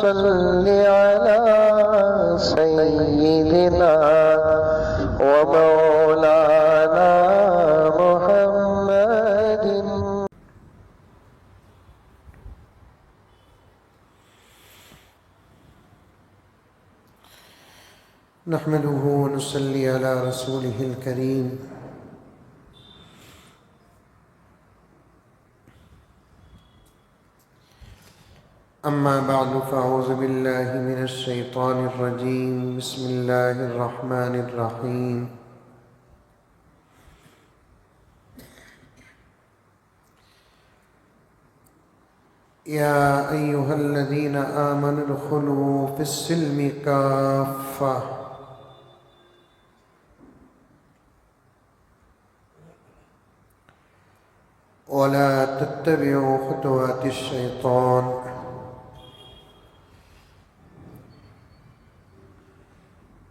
صل على سيدنا ومولانا محمد. نحمده ونصلي على رسوله الكريم. أما بعد فأعوذ بالله من الشيطان الرجيم. بسم الله الرحمن الرحيم. يا أيها الذين آمنوا ادخلوا في السلم كافة ولا تتبعوا خطوات الشيطان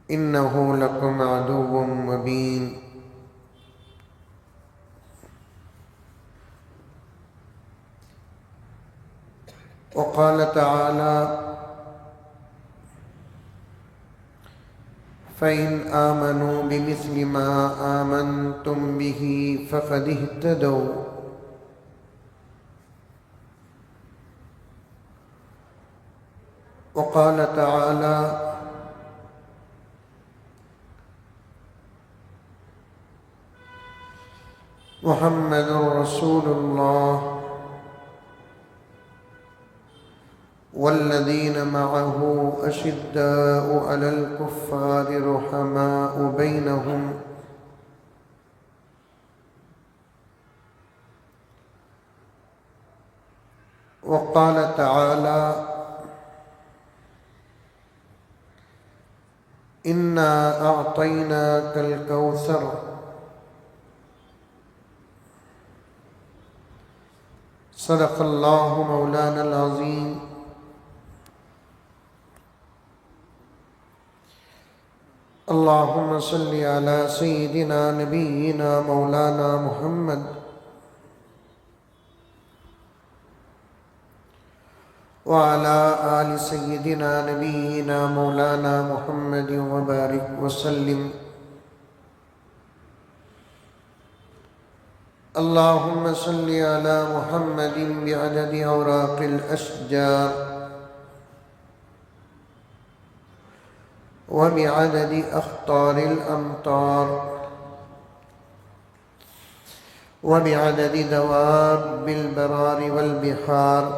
إنه لكم عدو مبين. وقال تعالى فإن آمنوا بمثل ما آمنتم به فقد اهتدوا وقال تعالى محمد رسول الله والذين معه أشداء على الكفار رحماء بينهم وقال تعالى إنا أعطيناك الكوثر صدق الله مولانا العظيم. اللهم صل على سيدنا نبينا مولانا محمد وعلى آل سيدنا نبينا مولانا محمد وبارك وسلم. اللهم صل على محمد بعدد أوراق الأشجار وبعدد أخطار الأمطار وبعدد دواب البرار والبحار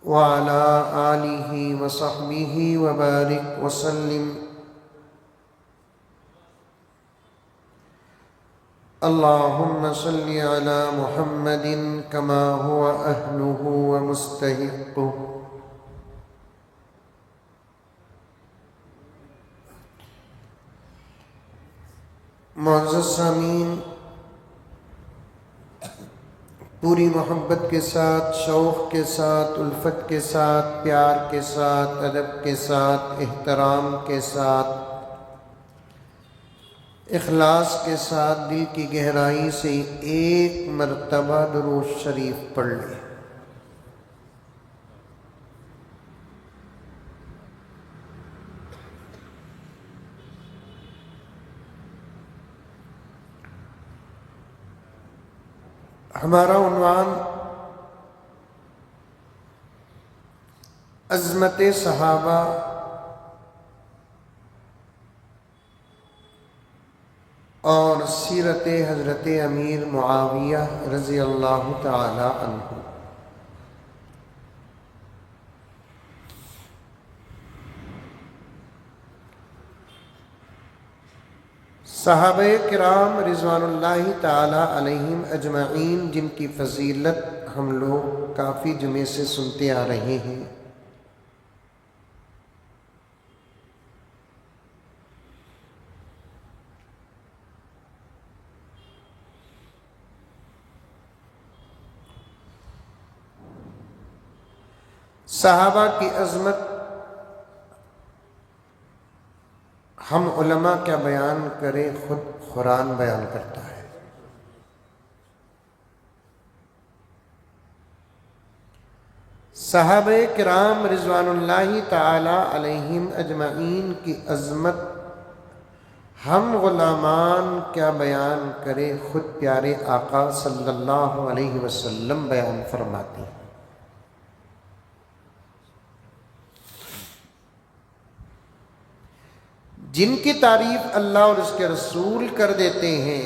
وعلى آله وصحبه وبارك وسلم. اللهم صل على محمد كما هو أهله ومستحقه. معزز سامعین، پوری محبت کے ساتھ، شوق کے ساتھ، الفت کے ساتھ، پیار کے ساتھ، ادب کے ساتھ، احترام کے ساتھ، اخلاص کے ساتھ دل کی گہرائی سے ایک مرتبہ درود شریف پڑھ لیں۔ ہمارا عنوان عظمت صحابہ اور سیرت حضرت امیر معاویہ رضی اللہ تعالی عنہ۔ صحابہ کرام رضوان اللہ تعالی علیہم اجمعین، جن کی فضیلت ہم لوگ کافی جمعے سے سنتے آ رہے ہیں، صحابہ کی عظمت ہم علماء کیا بیان کریں، خود قرآن بیان کرتا ہے۔ صحابہ کرام رضوان اللہ تعالی علیہم اجمعین کی عظمت ہم غلامان کیا بیان کرے، خود پیارے آقا صلی اللہ علیہ وسلم بیان فرماتے ہیں۔ جن کی تعریف اللہ اور اس کے رسول کر دیتے ہیں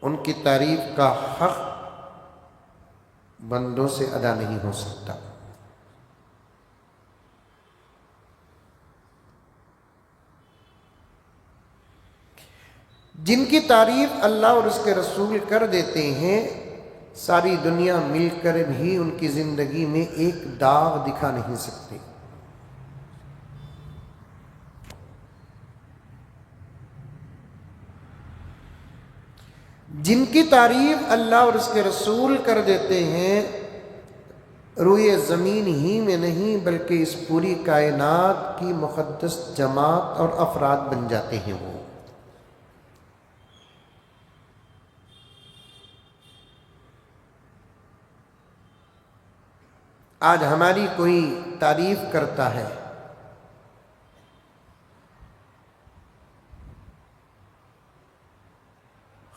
ان کی تعریف کا حق بندوں سے ادا نہیں ہو سکتا۔ جن کی تعریف اللہ اور اس کے رسول کر دیتے ہیں ساری دنیا مل کر بھی ان کی زندگی میں ایک داغ دکھا نہیں سکتے۔ جن کی تعریف اللہ اور اس کے رسول کر دیتے ہیں روئے زمین ہی میں نہیں بلکہ اس پوری کائنات کی مقدس جماعت اور افراد بن جاتے ہیں۔ وہ آج ہماری کوئی تعریف کرتا ہے،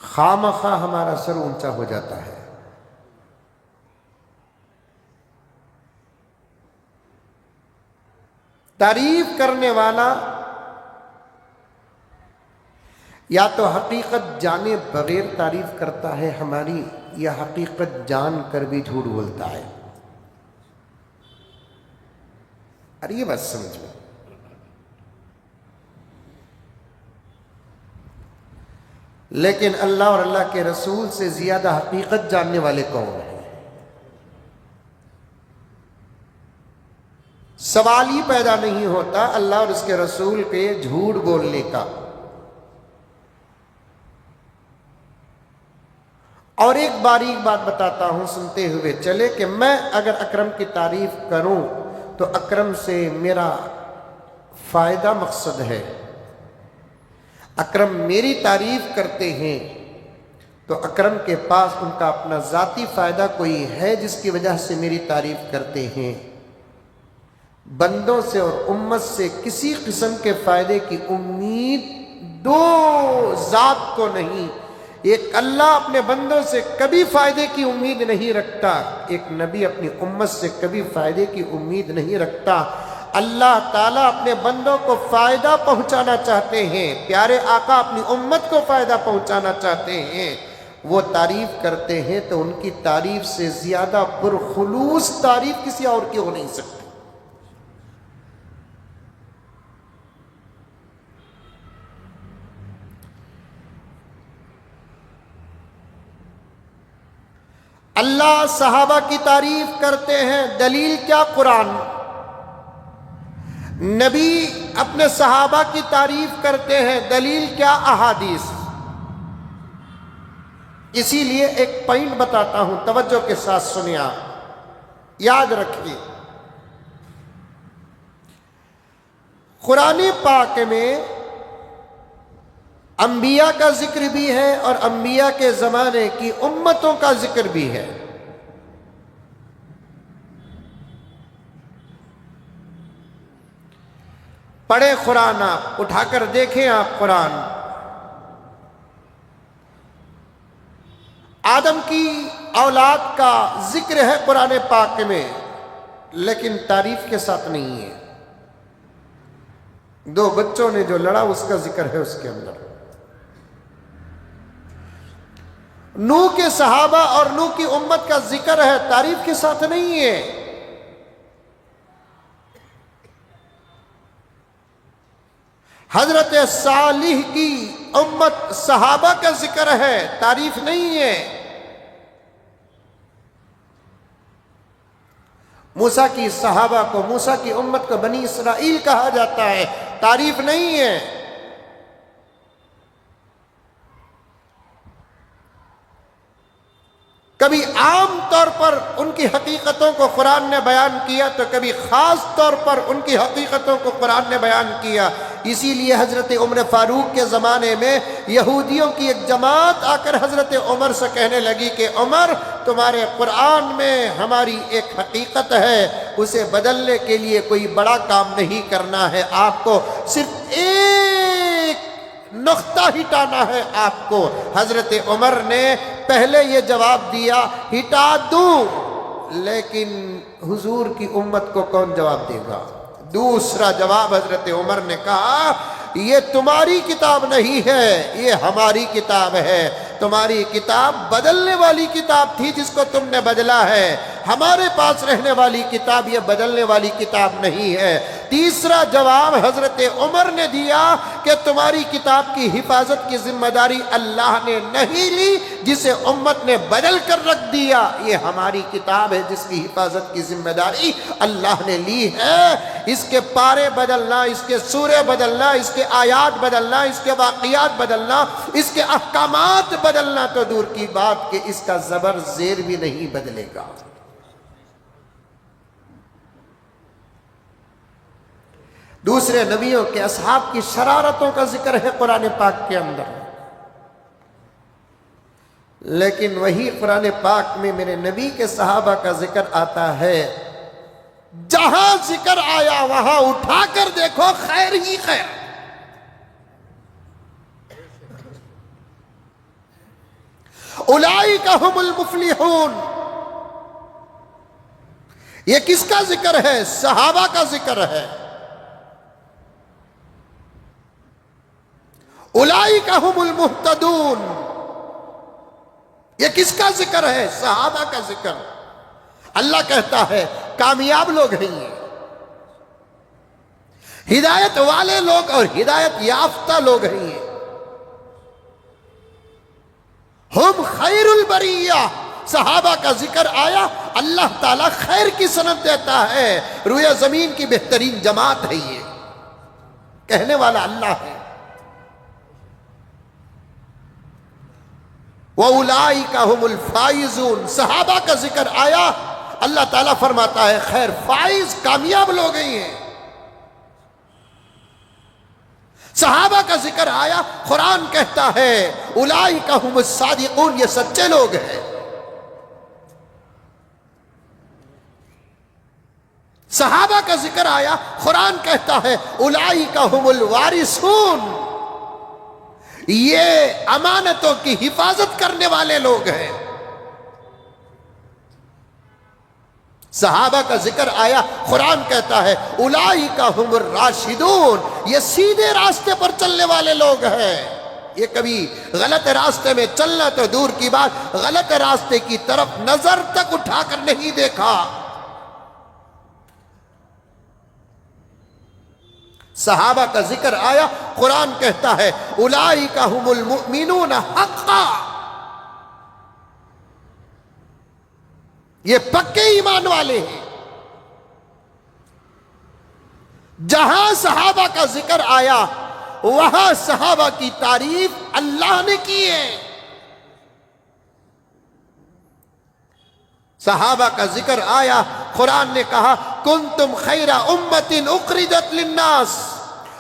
خواہ مخواہ ہمارا سر اونچا ہو جاتا ہے۔ تعریف کرنے والا یا تو حقیقت جانے بغیر تعریف کرتا ہے ہماری، یا حقیقت جان کر بھی جھوٹ بولتا ہے۔ ارے یہ بات سمجھ میں، لیکن اللہ اور اللہ کے رسول سے زیادہ حقیقت جاننے والے کون ہیں؟ سوال ہی پیدا نہیں ہوتا اللہ اور اس کے رسول پہ جھوٹ بولنے کا۔ اور ایک باریک بات بتاتا ہوں سنتے ہوئے چلے کہ میں اگر اکرم کی تعریف کروں تو اکرم سے میرا فائدہ مقصد ہے، اکرم میری تعریف کرتے ہیں تو اکرم کے پاس ان کا اپنا ذاتی فائدہ کوئی ہے جس کی وجہ سے میری تعریف کرتے ہیں۔ بندوں سے اور امت سے کسی قسم کے فائدے کی امید دو ذات کو نہیں۔ ایک اللہ اپنے بندوں سے کبھی فائدے کی امید نہیں رکھتا، ایک نبی اپنی امت سے کبھی فائدے کی امید نہیں رکھتا۔ اللہ تعالیٰ اپنے بندوں کو فائدہ پہنچانا چاہتے ہیں، پیارے آقا اپنی امت کو فائدہ پہنچانا چاہتے ہیں، وہ تعریف کرتے ہیں تو ان کی تعریف سے زیادہ پرخلوص تعریف کسی اور کی ہو نہیں سکتی۔ اللہ صحابہ کی تعریف کرتے ہیں، دلیل کیا؟ قرآن۔ نبی اپنے صحابہ کی تعریف کرتے ہیں، دلیل کیا؟ احادیث۔ اسی لیے ایک پوائنٹ بتاتا ہوں، توجہ کے ساتھ سنیں، آپ یاد رکھیے۔ قرآن پاک میں انبیاء کا ذکر بھی ہے اور انبیاء کے زمانے کی امتوں کا ذکر بھی ہے۔ پڑھے قرآن، آپ اٹھا کر دیکھیں، آپ قرآن آدم کی اولاد کا ذکر ہے قرآن پاک میں، لیکن تعریف کے ساتھ نہیں ہے۔ دو بچوں نے جو لڑا اس کا ذکر ہے اس کے اندر۔ نوح کے صحابہ اور نوح کی امت کا ذکر ہے، تعریف کے ساتھ نہیں ہے۔ حضرت صالح کی امت صحابہ کا ذکر ہے، تعریف نہیں ہے۔ موسیٰ کی صحابہ کو، موسیٰ کی امت کو بنی اسرائیل کہا جاتا ہے، تعریف نہیں ہے۔ کبھی عام طور پر ان کی حقیقتوں کو قرآن نے بیان کیا تو کبھی خاص طور پر ان کی حقیقتوں کو قرآن نے بیان کیا۔ اسی لیے حضرت عمر فاروق کے زمانے میں یہودیوں کی ایک جماعت آ کر حضرت عمر سے کہنے لگی کہ عمر، تمہارے قرآن میں ہماری ایک حقیقت ہے، اسے بدلنے کے لیے کوئی بڑا کام نہیں کرنا ہے، آپ کو صرف ایک نقطہ ہٹانا ہے آپ کو۔ حضرت عمر نے پہلے یہ جواب دیا، ہٹا دوں، لیکن حضور کی امت کو کون جواب دے گا؟ دوسرا جواب حضرت عمر نے کہا، یہ تمہاری کتاب نہیں ہے، یہ ہماری کتاب ہے۔ تمہاری کتاب بدلنے والی کتاب تھی جس کو تم نے بدلا ہے، ہمارے پاس رہنے والی کتاب یہ بدلنے والی کتاب نہیں ہے۔ تیسرا جواب حضرت عمر نے دیا کہ تمہاری کتاب کی حفاظت کی ذمہ داری اللہ نے نہیں لی، جسے امت نے بدل کر رکھ دیا، یہ ہماری کتاب ہے جس کی حفاظت کی ذمہ داری اللہ نے لی ہے۔ اس کے پارے بدلنا، اس کے سورے بدلنا، اس کے آیات بدلنا، اس کے واقعات بدلنا، اس کے احکامات بدلنا تو دور کی بات کہ اس کا زبر زیر بھی نہیں بدلے گا۔ دوسرے نبیوں کے اصحاب کی شرارتوں کا ذکر ہے قرآن پاک کے اندر، لیکن وہی قرآن پاک میں میرے نبی کے صحابہ کا ذکر آتا ہے، جہاں ذکر آیا وہاں اٹھا کر دیکھو خیر ہی خیر۔ اولئک ھم المفلحون، یہ کس کا ذکر ہے؟ صحابہ کا ذکر ہے۔ اولئک ھم المہتدون، یہ کس کا ذکر ہے؟ صحابہ کا ذکر۔ اللہ کہتا ہے کامیاب لوگ ہیں یہ، ہدایت والے لوگ اور ہدایت یافتہ لوگ ہیں یہ، ہم خیر البریہ۔ صحابہ کا ذکر آیا، اللہ تعالیٰ خیر کی سند دیتا ہے، روئے زمین کی بہترین جماعت ہے یہ، کہنے والا اللہ ہے۔ وَأُولَئِكَ هُمُ الْفَائِزُونَ، صحابہ کا ذکر آیا، اللہ تعالیٰ فرماتا ہے خیر فائز کامیاب لوگ ہیں۔ صحابہ کا ذکر آیا، قرآن کہتا ہے اولئک ھم الصادقون، یہ سچے لوگ ہیں۔ صحابہ کا ذکر آیا، قرآن کہتا ہے اولئک ھم الوارثون، یہ امانتوں کی حفاظت کرنے والے لوگ ہیں۔ صحابہ کا ذکر آیا، قرآن کہتا ہے اولئک ھم الراشدون، یہ سیدھے راستے پر چلنے والے لوگ ہیں۔ یہ کبھی غلط راستے میں چلنا تو دور کی بات، غلط راستے کی طرف نظر تک اٹھا کر نہیں دیکھا۔ صحابہ کا ذکر آیا، قرآن کہتا ہے اولئک ھم المؤمنون حقا، یہ پکے ایمان والے ہیں۔ جہاں صحابہ کا ذکر آیا وہاں صحابہ کی تعریف اللہ نے کی ہے۔ صحابہ کا ذکر آیا، قرآن نے کہا کنتم خیر امت اخرجت للناس۔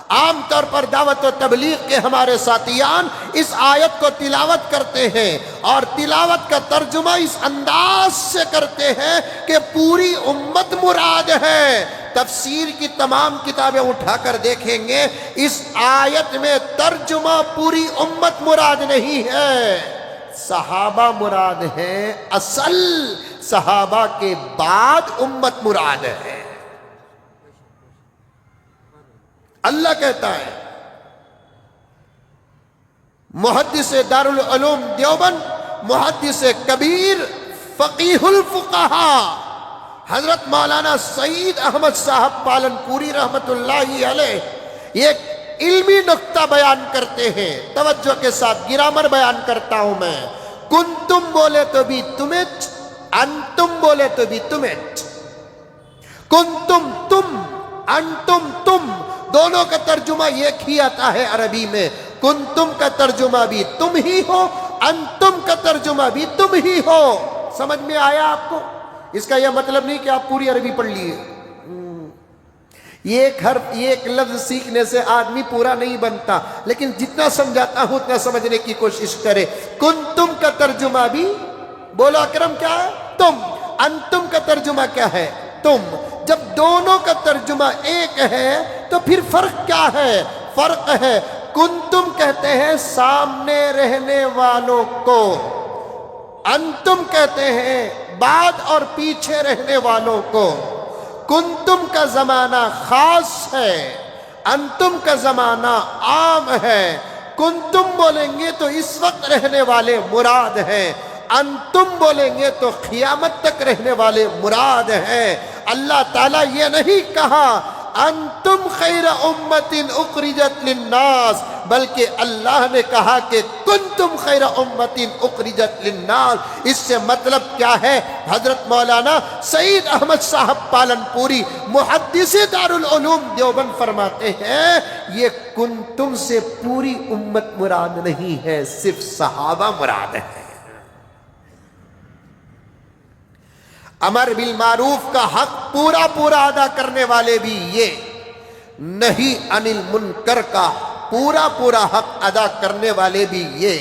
عام طور پر دعوت و تبلیغ کے ہمارے ساتھیان اس آیت کو تلاوت کرتے ہیں اور تلاوت کا ترجمہ اس انداز سے کرتے ہیں کہ پوری امت مراد ہے۔ تفسیر کی تمام کتابیں اٹھا کر دیکھیں گے، اس آیت میں ترجمہ پوری امت مراد نہیں ہے، صحابہ مراد ہیں، اصل صحابہ کے بعد امت مراد ہے۔ اللہ کہتا ہے، محدث دارالعلوم دیوبند، محدث کبیر، فقیہ الفقہاء حضرت مولانا سعید احمد صاحب پالن پوری رحمت اللہ علیہ ایک علمی نقطہ بیان کرتے ہیں، توجہ کے ساتھ گرامر بیان کرتا ہوں میں۔ کنتم بولے تو بھی تمٹ، انتم بولے تو بھی تمٹ، کنتم تم، انتم تم، دونوں کا ترجمہ ایک ہی آتا ہے عربی میں۔ کنتم کا ترجمہ بھی تم ہی ہو، انتم کا ترجمہ بھی تم ہی ہو۔ سمجھ میں آیا آپ کو؟ اس کا یہ مطلب نہیں کہ آپ پوری عربی پڑھ لیے، یہ ایک حرف، یہ ایک لفظ سیکھنے سے آدمی پورا نہیں بنتا، لیکن جتنا سمجھاتا ہوں اتنا سمجھنے کی کوشش کرے۔ کنتم کا ترجمہ بھی بولو اکرم کیا ہے؟ تم۔ انتم کا ترجمہ کیا ہے؟ تم۔ جب دونوں کا ترجمہ ایک ہے تو پھر فرق کیا ہے؟ فرق ہے کنتم کہتے ہیں سامنے رہنے والوں کو، انتم کہتے ہیں بعد اور پیچھے رہنے والوں کو۔ کنتم کا زمانہ خاص ہے، انتم کا زمانہ عام ہے۔ کنتم بولیں گے تو اس وقت رہنے والے مراد ہیں، انتم بولیں گے تو قیامت تک رہنے والے مراد ہیں۔ اللہ تعالیٰ یہ نہیں کہا انتم خیر امت اخرجت للناس، بلکہ اللہ نے کہا کہ کنتم خیر امت اخرجت للناس۔ اس سے مطلب کیا ہے؟ حضرت مولانا سعید احمد صاحب پالن پوری محدث دارالعلوم دیوبند فرماتے ہیں یہ کنتم سے پوری امت مراد نہیں ہے، صرف صحابہ مراد ہے۔ امر بالمعروف کا حق پورا پورا ادا کرنے والے بھی یہ، نہیں عن المنکر کا پورا پورا حق ادا کرنے والے بھی یہ۔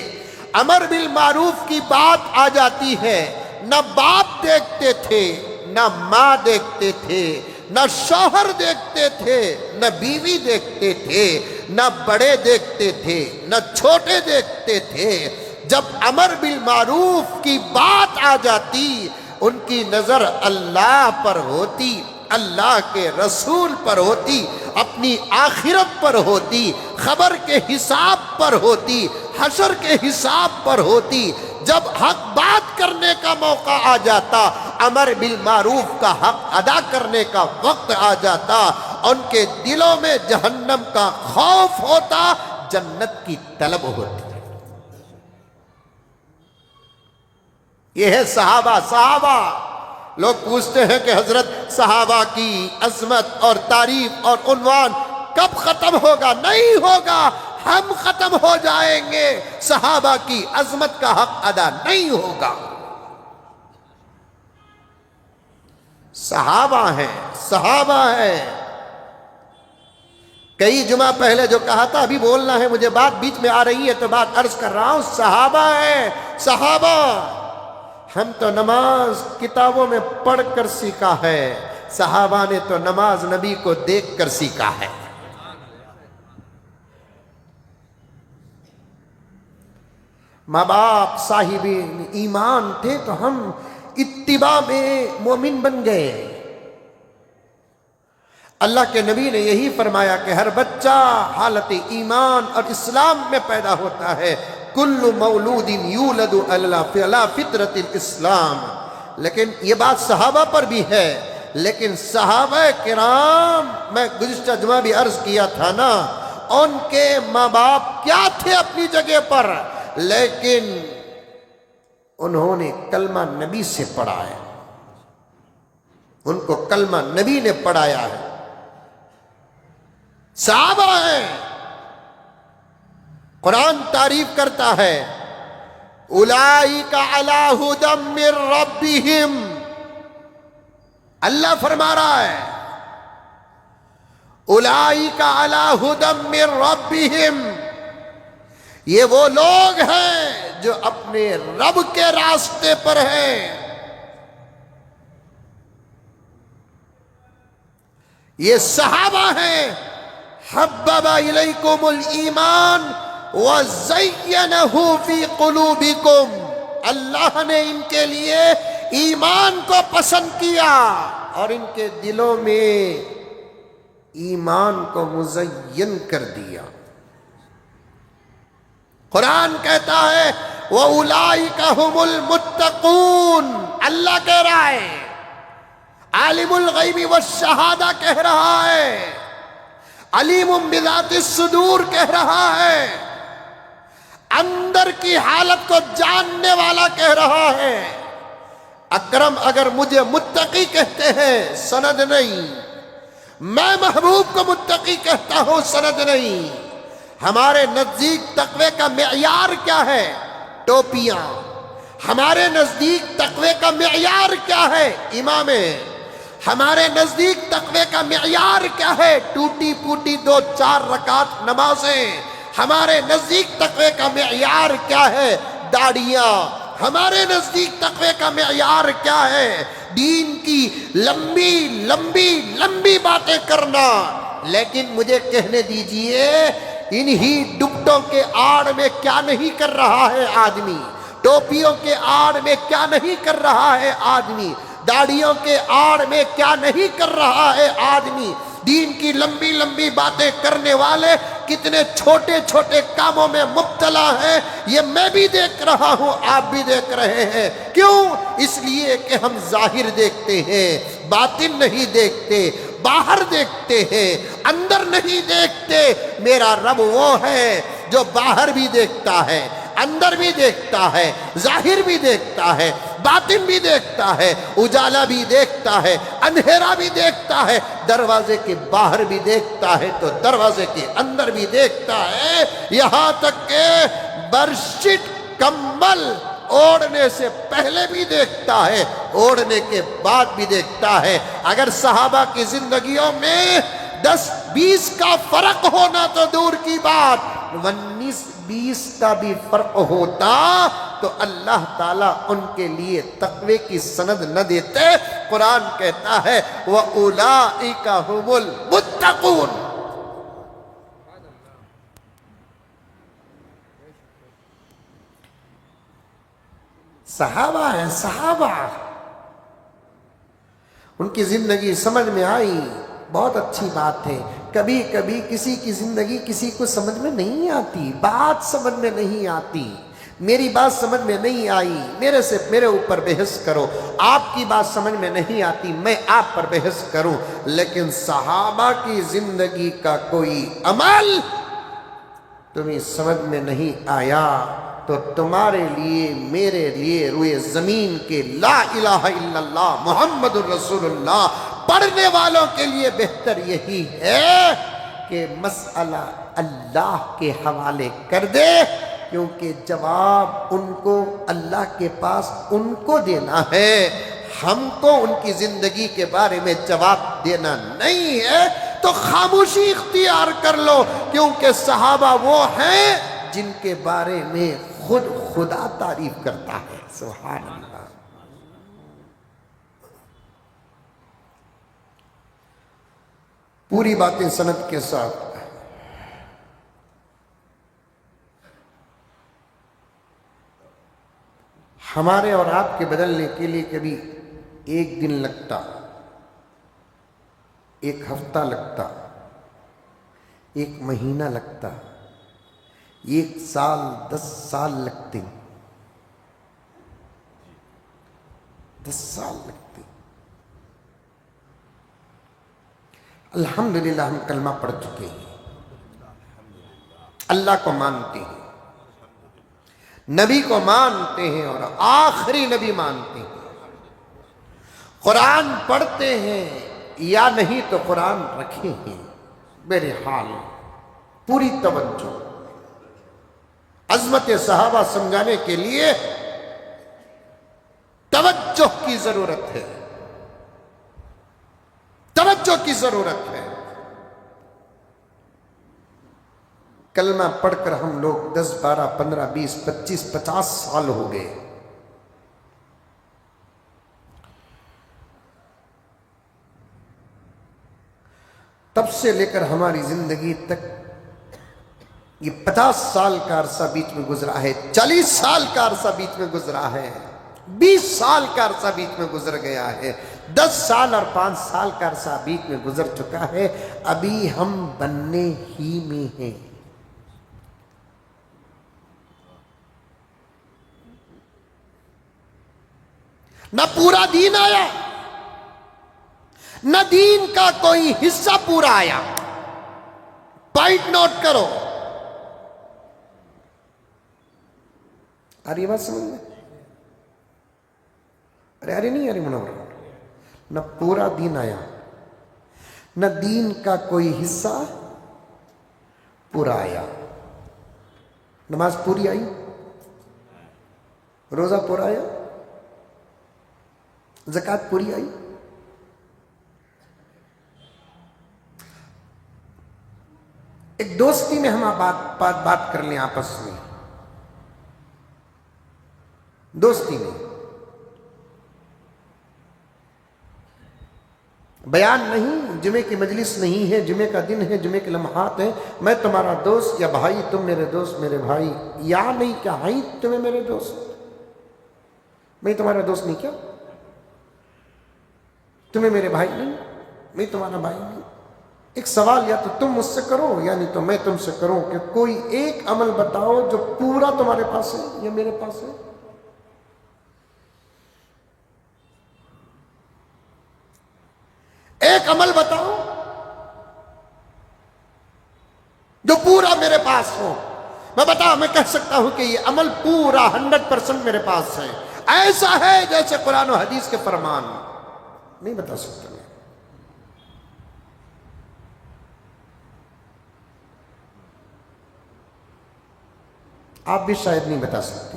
امر بالمعروف کی بات آ جاتی ہے، نہ باپ دیکھتے تھے، نہ ماں دیکھتے تھے، نہ شوہر دیکھتے تھے، نہ بیوی دیکھتے تھے، نہ بڑے دیکھتے تھے، نہ چھوٹے دیکھتے تھے۔ جب امر بالمعروف کی بات آ جاتی ان کی نظر اللہ پر ہوتی، اللہ کے رسول پر ہوتی، اپنی آخرت پر ہوتی، خبر کے حساب پر ہوتی، حشر کے حساب پر ہوتی۔ جب حق بات کرنے کا موقع آ جاتا، امر بالمعروف کا حق ادا کرنے کا وقت آ جاتا، ان کے دلوں میں جہنم کا خوف ہوتا، جنت کی طلب ہوتی۔ یہ ہے صحابہ۔ صحابہ لوگ پوچھتے ہیں کہ حضرت صحابہ کی عظمت اور تعریف اور عنوان کب ختم ہوگا؟ نہیں ہوگا، ہم ختم ہو جائیں گے، صحابہ کی عظمت کا حق ادا نہیں ہوگا۔ صحابہ ہیں، صحابہ ہیں۔ کئی جمعہ پہلے جو کہا تھا ابھی بولنا ہے مجھے، بات بیچ میں آ رہی ہے تو بات عرض کر رہا ہوں۔ صحابہ ہیں، صحابہ۔ ہم تو نماز کتابوں میں پڑھ کر سیکھا ہے، صحابہ نے تو نماز نبی کو دیکھ کر سیکھا ہے۔ ماں باپ صاحب ایمان تھے تو ہم اتباع میں مومن بن گئے۔ اللہ کے نبی نے یہی فرمایا کہ ہر بچہ حالت ایمان اور اسلام میں پیدا ہوتا ہے، کل مولود یولد علی فطرت الاسلام۔ لیکن یہ بات صحابہ پر بھی ہے، لیکن صحابہ کرام، میں گزشتہ جمعہ بھی عرض کیا تھا نا، ان کے ماں باپ کیا تھے اپنی جگہ پر، لیکن انہوں نے کلمہ نبی سے پڑھا ہے، ان کو کلمہ نبی نے پڑھایا ہے۔ صحابہ ہیں۔ قرآن تعریف کرتا ہے اولئک علی ھدی من ربہم، اللہ فرما رہا ہے اولئک علی ھدی من ربہم، یہ وہ لوگ ہیں جو اپنے رب کے راستے پر ہیں۔ یہ صحابہ ہیں۔ حبب الیکم الایمان وزینہ فی قلوبکم، اللہ نے ان کے لیے ایمان کو پسند کیا اور ان کے دلوں میں ایمان کو مزین کر دیا۔ قرآن کہتا ہے وَأُولَئِكَ هُمُ الْمُتَّقُونَ، اللہ کہہ رہا ہے، عالم الغیب والشہادہ کہہ رہا ہے، علیم بذات الصدور کہہ رہا ہے، اندر کی حالت کو جاننے والا کہہ رہا ہے۔ اکرم اگر مجھے متقی کہتے ہیں سند نہیں، میں محبوب کو متقی کہتا ہوں سند نہیں۔ ہمارے نزدیک تقوی کا معیار کیا ہے؟ ٹوپیاں۔ ہمارے نزدیک تقوی کا معیار کیا ہے؟ امامیں۔ ہمارے نزدیک تقوی کا معیار کیا ہے؟ ٹوٹی پوٹی 2-4 رکعت نمازیں۔ ہمارے نزدیک تقوی کا معیار کیا ہے؟ داڑیاں۔ ہمارے نزدیک تقوی کا معیار کیا ہے؟ دین کی لمبی لمبی لمبی باتیں کرنا۔ لیکن مجھے کہنے دیجئے، انہی ڈبٹوں کے آڑ میں کیا نہیں کر رہا ہے آدمی؟ ٹوپیوں کے آڑ میں کیا نہیں کر رہا ہے آدمی؟ داڑھیوں کے آڑ میں کیا نہیں کر رہا ہے آدمی؟ دین کی لمبی لمبی باتیں کرنے والے کتنے چھوٹے چھوٹے کاموں میں مبتلا ہیں، یہ میں بھی دیکھ رہا ہوں، آپ بھی دیکھ رہے ہیں۔ کیوں؟ اس لیے کہ ہم ظاہر دیکھتے ہیں، باطن نہیں دیکھتے، باہر دیکھتے ہیں، اندر نہیں دیکھتے۔ میرا رب وہ ہے جو باہر بھی دیکھتا ہے، اندر بھی دیکھتا ہے، ظاہر بھی دیکھتا ہے، باطن بھی دیکھتا ہے، اجالا بھی دیکھتا ہے، اندھیرا بھی دیکھتا ہے، دروازے کے باہر بھی دیکھتا ہے تو دروازے کے اندر بھی دیکھتا ہے، یہاں تک کہ برشٹ کمبل اوڑھنے سے پہلے بھی دیکھتا ہے، اوڑھنے کے بعد بھی دیکھتا ہے۔ اگر صحابہ کی زندگیوں میں 10-20 کا فرق ہونا تو دور کی بات، 19-20 کا بھی فرق ہوتا تو اللہ تعالیٰ ان کے لیے تقوی کی سند نہ دیتے۔ قرآن کہتا ہے وَأُولَئِكَ هُمُ الْمُتَّقُونَ۔ صحابہ ہیں، صحابہ، ان کی زندگی سمجھ میں آئی، بہت اچھی بات ہے۔ کبھی کبھی کسی کی زندگی کسی کو سمجھ میں نہیں آتی، بات سمجھ میں نہیں آتی، میری بات سمجھ میں نہیں آئی، میرے اوپر بحث کرو، آپ کی بات سمجھ میں نہیں آتی، میں آپ پر بحث کروں، لیکن صحابہ کی زندگی کا کوئی عمل تمہیں سمجھ میں نہیں آیا تو تمہارے لیے، میرے لیے روئے زمین کے لا الہ الا اللہ محمد الرسول اللہ پڑھنے والوں کے لیے بہتر یہی ہے کہ مسئلہ اللہ کے حوالے کر دے، کیونکہ جواب ان کو اللہ کے پاس ان کو دینا ہے، ہم کو ان کی زندگی کے بارے میں جواب دینا نہیں ہے۔ تو خاموشی اختیار کر لو، کیونکہ صحابہ وہ ہیں جن کے بارے میں خود خدا تعریف کرتا ہے۔ سبحان اللہ۔ پوری باتیں سند کے ساتھ۔ ہمارے اور آپ کے بدلنے کے لیے کبھی 1 دن لگتا، 1 ہفتہ لگتا، 1 مہینہ لگتا، 1 سال، 10 سال لگتے، 10 سال لگتے۔ الحمدللہ ہم کلمہ پڑھ چکے ہیں، اللہ کو مانتے ہیں، نبی کو مانتے ہیں اور آخری نبی مانتے ہیں، قرآن پڑھتے ہیں یا نہیں تو قرآن رکھے ہیں۔ میرے حال پوری توجہ، عظمت صحابہ سمجھانے کے لیے توجہ کی ضرورت ہے، توجہ کی ضرورت ہے۔ کلمہ پڑھ کر ہم لوگ 10 12 15 20 25 50 سال ہو گئے، تب سے لے کر ہماری زندگی تک یہ 50 سال کا عرصہ بیچ میں گزرا ہے، 40 سال کا عرصہ بیچ میں گزرا ہے، 20 سال کا عرصہ بیچ میں گزر گیا ہے، 10 سال اور 5 سال کا عرصہ بیچ میں گزر چکا ہے، ابھی ہم بننے ہی میں ہیں۔ نہ پورا دین آیا، نہ دین کا کوئی حصہ پورا آیا۔ پوائنٹ نوٹ کرو، آ رہی بات سمجھ میں؟ ارے نہیں آ رہی منور؟ نہ پورا دین آیا، نہ دین کا کوئی حصہ پورا آیا۔ نماز پوری آئی، روزہ پورا آیا، زکوٰۃ پوری آئی، ایک دوستی میں ہم بات کر لیں آپس میں، دوستی میں بیان نہیں، جمعے کی مجلس نہیں ہے، جمعے کا دن ہے، جمعے کے لمحات ہیں، میں تمہارا دوست یا بھائی، تم میرے دوست میرے بھائی، یا نہیں کیا ہیں تمہیں میرے دوست، میں تمہارا دوست نہیں کیا، تمہیں میرے بھائی نہیں، میں تمہارا بھائی نہیں۔ ایک سوال یا تو تم مجھ سے کرو یا نہیں تو میں تم سے کروں کہ کوئی ایک عمل بتاؤ جو پورا تمہارے پاس ہے یا میرے پاس ہے۔ ایک عمل بتاؤ جو پورا میرے پاس ہو، میں کہہ سکتا ہوں کہ یہ عمل پورا 100% میرے پاس ہے، ایسا ہے جیسے قرآن و حدیث کے فرمان، نہیں بتا سکتا میں۔ آپ بھی شاید نہیں بتا سکتے۔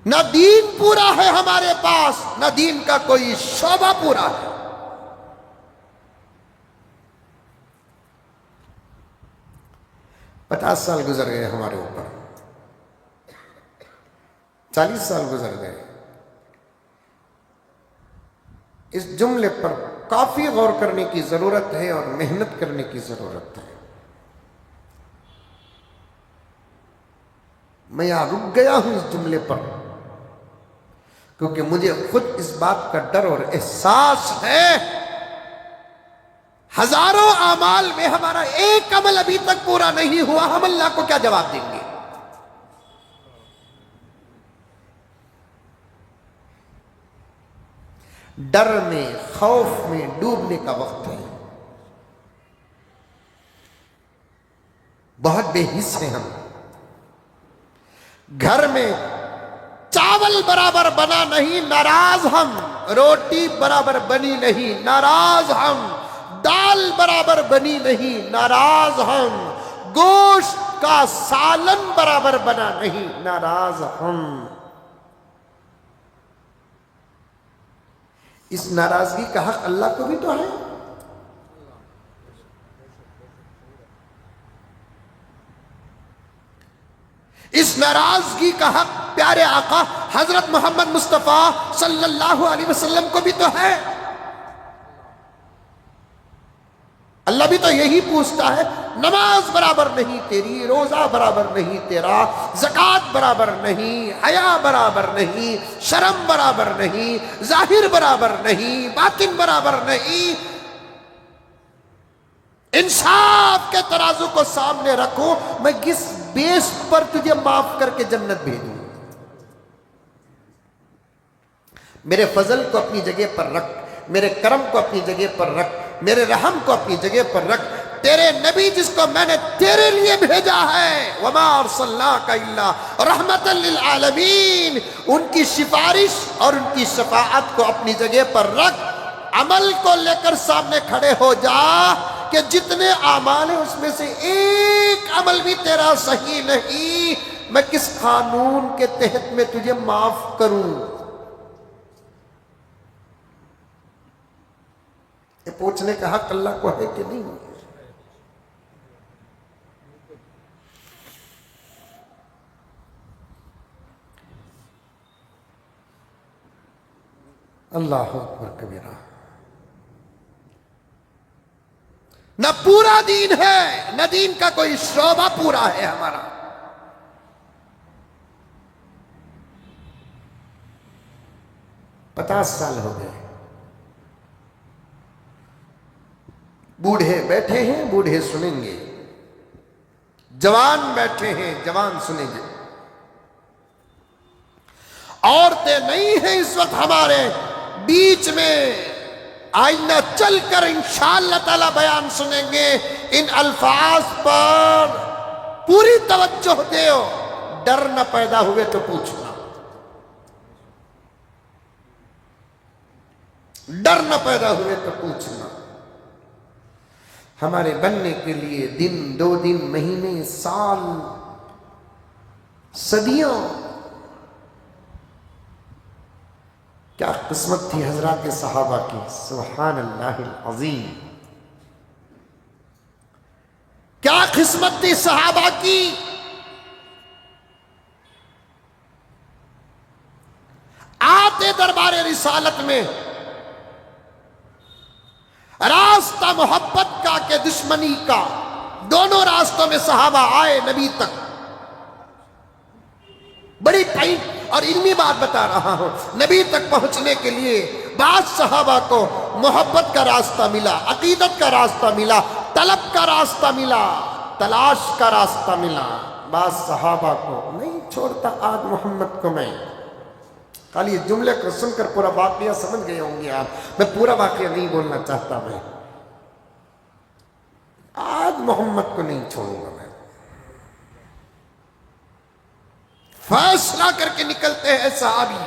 نہ دین پورا ہے ہمارے پاس، نہ دین کا کوئی شعبہ پورا ہے۔ 50 سال گزر گئے ہمارے اوپر، 40 سال گزر گئے، اس جملے پر کافی غور کرنے کی ضرورت ہے اور محنت کرنے کی ضرورت ہے۔ میں یہاں رک گیا ہوں اس جملے پر کیونکہ مجھے خود اس بات کا ڈر اور احساس ہے، ہزاروں اعمال میں ہمارا ایک عمل ابھی تک پورا نہیں ہوا، ہم اللہ کو کیا جواب دیں گے؟ ڈر میں، خوف میں ڈوبنے کا وقت ہے، بہت بے حس ہیں ہم۔ گھر میں چاول برابر بنا نہیں، ناراض ہم، روٹی برابر بنی نہیں، ناراض ہم، دال برابر بنی نہیں، ناراض ہم، گوشت کا سالن برابر بنا نہیں، ناراض ہم۔ اس ناراضگی کا حق اللہ کو بھی تو ہے۔ اس ناراضگی کا حق پیارے آقا حضرت محمد مصطفیٰ صلی اللہ علیہ وسلم کو بھی تو ہے۔ اللہ بھی تو یہی پوچھتا ہے، نماز برابر نہیں تیری، روزہ برابر نہیں تیرا، زکوٰۃ برابر نہیں، حیا برابر نہیں، شرم برابر نہیں، ظاہر برابر نہیں، باطن برابر نہیں۔ انصاف کے ترازو کو سامنے رکھو، میں کس بیس پر تجھے معاف کر کے جنت بھیجوں؟ میرے فضل کو اپنی جگہ پر رکھ، میرے کرم کو اپنی جگہ پر رکھ، میرے رحم کو اپنی جگہ پر رکھ، تیرے نبی جس کو میں نے تیرے لیے بھیجا ہے، وما ارسلناک الا رحمۃ للعالمین، ان کی سفارش اور ان کی شفاعت کو اپنی جگہ پر رکھ، عمل کو لے کر سامنے کھڑے ہو جا کہ جتنے اعمال ہیں اس میں سے ایک عمل بھی تیرا صحیح نہیں، میں کس قانون کے تحت میں تجھے معاف کروں؟ یہ پوچھنے کا حق اللہ کو ہے کہ نہیں؟ اللہ اکبر کبیرہ۔ نہ پورا دین ہے، نہ دین کا کوئی شعبہ پورا ہے ہمارا۔ پچاس سال ہو گئے، بوڑھے بیٹھے ہیں، بوڑھے سنیں گے، جوان بیٹھے ہیں، جوان سنیں گے، عورتیں نہیں ہیں اس وقت ہمارے بیچ میں، آئینہ چل کر انشاءاللہ تعالی بیان سنیں گے۔ ان الفاظ پر پوری توجہ دیو، ڈر نہ پیدا ہوئے تو پوچھنا، ڈر نہ پیدا ہوئے تو پوچھنا۔ ہمارے بننے کے لیے دن، 2 دن، مہینے، سال، صدیوں کیا قسمت تھی حضرات صحابہ کی، سبحان اللہ العظیم، کیا قسمت تھی صحابہ کی۔ آتے دربار رسالت میں راستہ محبت کا کہ دشمنی کا، دونوں راستوں میں صحابہ آئے نبی تک۔ بڑی پوائنٹ اور علمی بات بتا رہا ہوں، نبی تک پہنچنے کے لیے بعض صحابہ کو محبت کا راستہ ملا، عقیدت کا راستہ ملا، طلب کا راستہ ملا، تلاش کا راستہ ملا۔ بعض صحابہ کو نہیں چھوڑتا آج محمد کو میں۔ خالی یہ جملے کو سن کر پورا واقعہ سمجھ گئے ہوں گے آپ، میں پورا واقعہ نہیں بولنا چاہتا، میں آج محمد کو نہیں چھوڑوں گا، میں فیصلہ کر کے نکلتے ہیں صحابی۔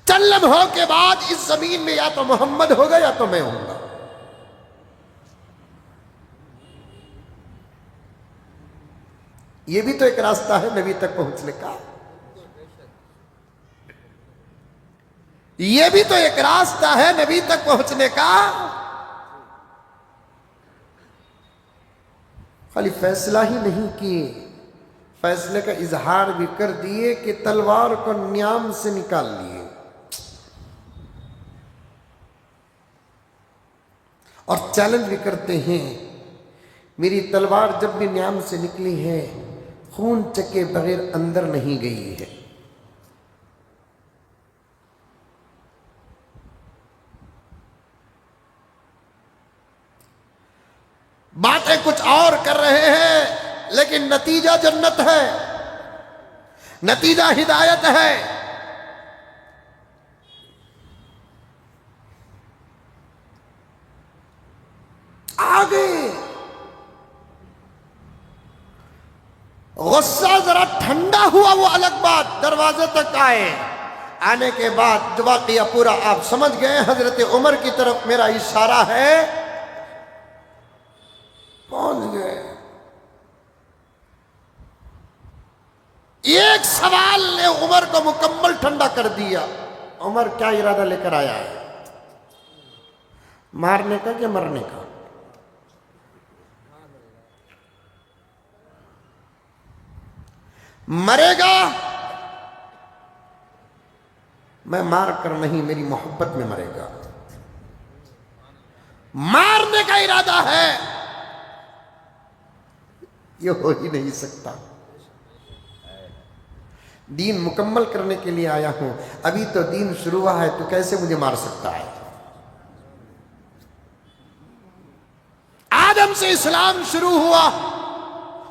چند لمحوں کے بعد اس زمین میں یا تو محمد ہوگا یا تو میں ہوں گا۔ یہ بھی تو ایک راستہ ہے نبی تک پہنچنے کا، یہ بھی تو ایک راستہ ہے نبی تک پہنچنے کا۔ خالی فیصلہ ہی نہیں کیے، فیصلے کا اظہار بھی کر دیے کہ تلوار کو نیام سے نکال لیے، اور چیلنج بھی کرتے ہیں، میری تلوار جب بھی نیام سے نکلی ہے خون چکے بغیر اندر نہیں گئی ہے۔ باتیں کچھ اور کر رہے ہیں لیکن نتیجہ جنت ہے، نتیجہ ہدایت ہے۔ آگے غصہ ذرا ٹھنڈا ہوا وہ الگ بات، دروازے تک آئے، آنے کے بعد جو واقعہ پورا آپ سمجھ گئے، حضرت عمر کی طرف میرا اشارہ ہے، پہنچ گئے۔ ایک سوال نے عمر کو مکمل ٹھنڈا کر دیا۔ عمر کیا ارادہ لے کر آیا ہے؟ مارنے کا کہ مرنے کا؟ مرے گا؟ میں مار کر نہیں، میری محبت میں مرے گا۔ مارنے کا ارادہ ہے، یہ ہو ہی نہیں سکتا۔ دین مکمل کرنے کے لیے آیا ہوں، ابھی تو دین شروع ہوا ہے، تو کیسے مجھے مار سکتا ہے؟ آدم سے اسلام شروع ہوا،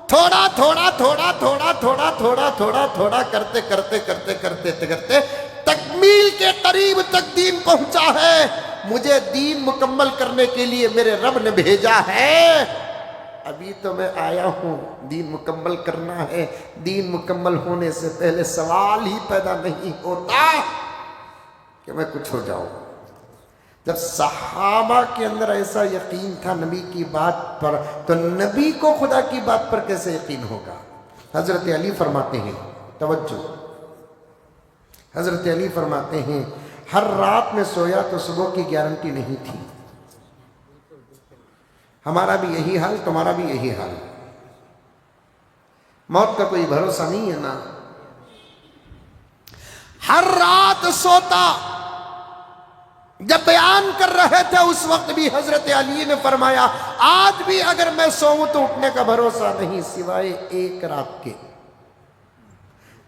تھوڑا تھوڑا تھوڑا تھوڑا تھوڑا تھوڑا تھوڑا تھوڑا کرتے کرتے کرتے کرتے کرتے تکمیل کے قریب تک دین پہنچا ہے۔ مجھے دین مکمل کرنے کے لیے میرے رب نے بھیجا ہے، ابھی تو میں آیا ہوں، دین مکمل کرنا ہے۔ دین مکمل ہونے سے پہلے سوال ہی پیدا نہیں ہوتا کہ میں کچھ ہو جاؤں۔ جب صحابہ کے اندر ایسا یقین تھا نبی کی بات پر، تو نبی کو خدا کی بات پر کیسے یقین ہوگا؟ حضرت علی فرماتے ہیں، توجہ، حضرت علی فرماتے ہیں ہر رات میں سویا تو صبح کی گارنٹی نہیں تھی۔ ہمارا بھی یہی حال، تمہارا بھی یہی حال، موت کا کوئی بھروسہ نہیں ہے نا۔ ہر رات سوتا، جب بیان کر رہے تھے اس وقت بھی حضرت علی نے فرمایا آج بھی اگر میں سوؤں تو اٹھنے کا بھروسہ نہیں سوائے ایک رات کے،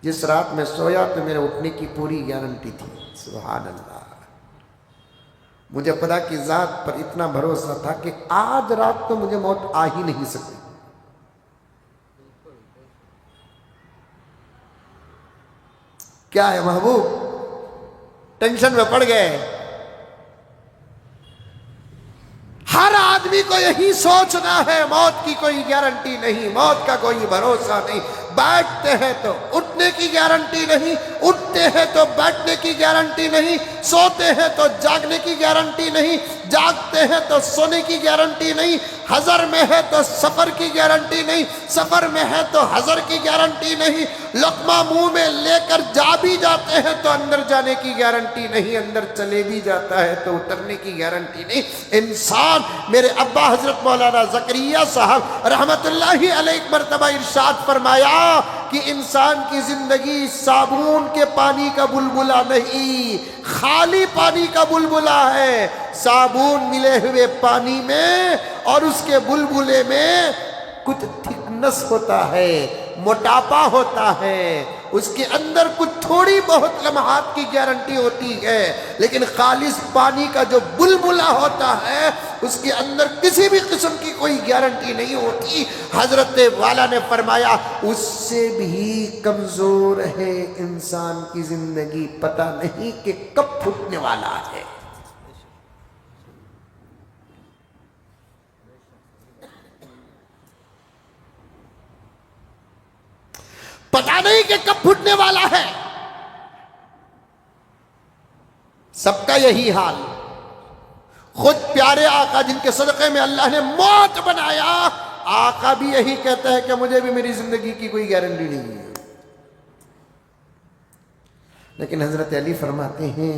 جس رات میں سویا تو میرے اٹھنے کی پوری گارنٹی تھی۔ سبحان اللہ، مجھے خدا کی ذات پر اتنا بھروسہ تھا کہ آج رات تو مجھے موت آ ہی نہیں سکتی۔ کیا ہے محبوب، ٹینشن میں پڑ گئے؟ ہر آدمی کو یہی سوچنا ہے، موت کی کوئی گارنٹی نہیں، موت کا کوئی بھروسہ نہیں، بیٹھتے ہیں تو اٹھنے کی گارنٹی نہیں، اٹھتے ہیں تو بیٹھنے کی گارنٹی نہیں، سوتے ہیں تو جاگنے کی گارنٹی نہیں، جاگتے ہیں تو سونے کی گارنٹی نہیں، حضر میں ہے تو سفر کی گارنٹی نہیں، سفر میں ہے تو حضر کی گارنٹی نہیں، لقمہ منہ میں لے کر جا بھی جاتے ہیں تو اندر جانے کی گارنٹی نہیں، اندر چلے بھی جاتا ہے تو اترنے کی گارنٹی نہیں۔ انسان، میرے ابا حضرت مولانا زکریا صاحب رحمت اللہ علیہ ایک مرتبہ ارشاد فرمایا کہ انسان کی زندگی صابون کے پانی کا بلبلا نہیں، خالی پانی کا بلبلا ہے۔ صابون ملے ہوئے پانی میں اور اس کے بلبلے میں کچھ تھکنس ہوتا ہے، موٹاپا ہوتا ہے، اس کے اندر کچھ تھوڑی بہت لمحات کی گارنٹی ہوتی ہے، لیکن خالص پانی کا جو بلبلا ہوتا ہے اس کے اندر کسی بھی قسم کی کوئی گارنٹی نہیں ہوتی۔ حضرت والا نے فرمایا اس سے بھی کمزور ہے انسان کی زندگی، پتہ نہیں کہ کب پھوٹنے والا ہے۔ پتہ نہیں کہ کب پھوٹنے والا ہے۔ سب کا یہی حال، خود پیارے آقا جن کے صدقے میں اللہ نے موت بنایا، آقا بھی یہی کہتا ہے کہ مجھے بھی میری زندگی کی کوئی گارنٹی نہیں ہے، لیکن حضرت علی فرماتے ہیں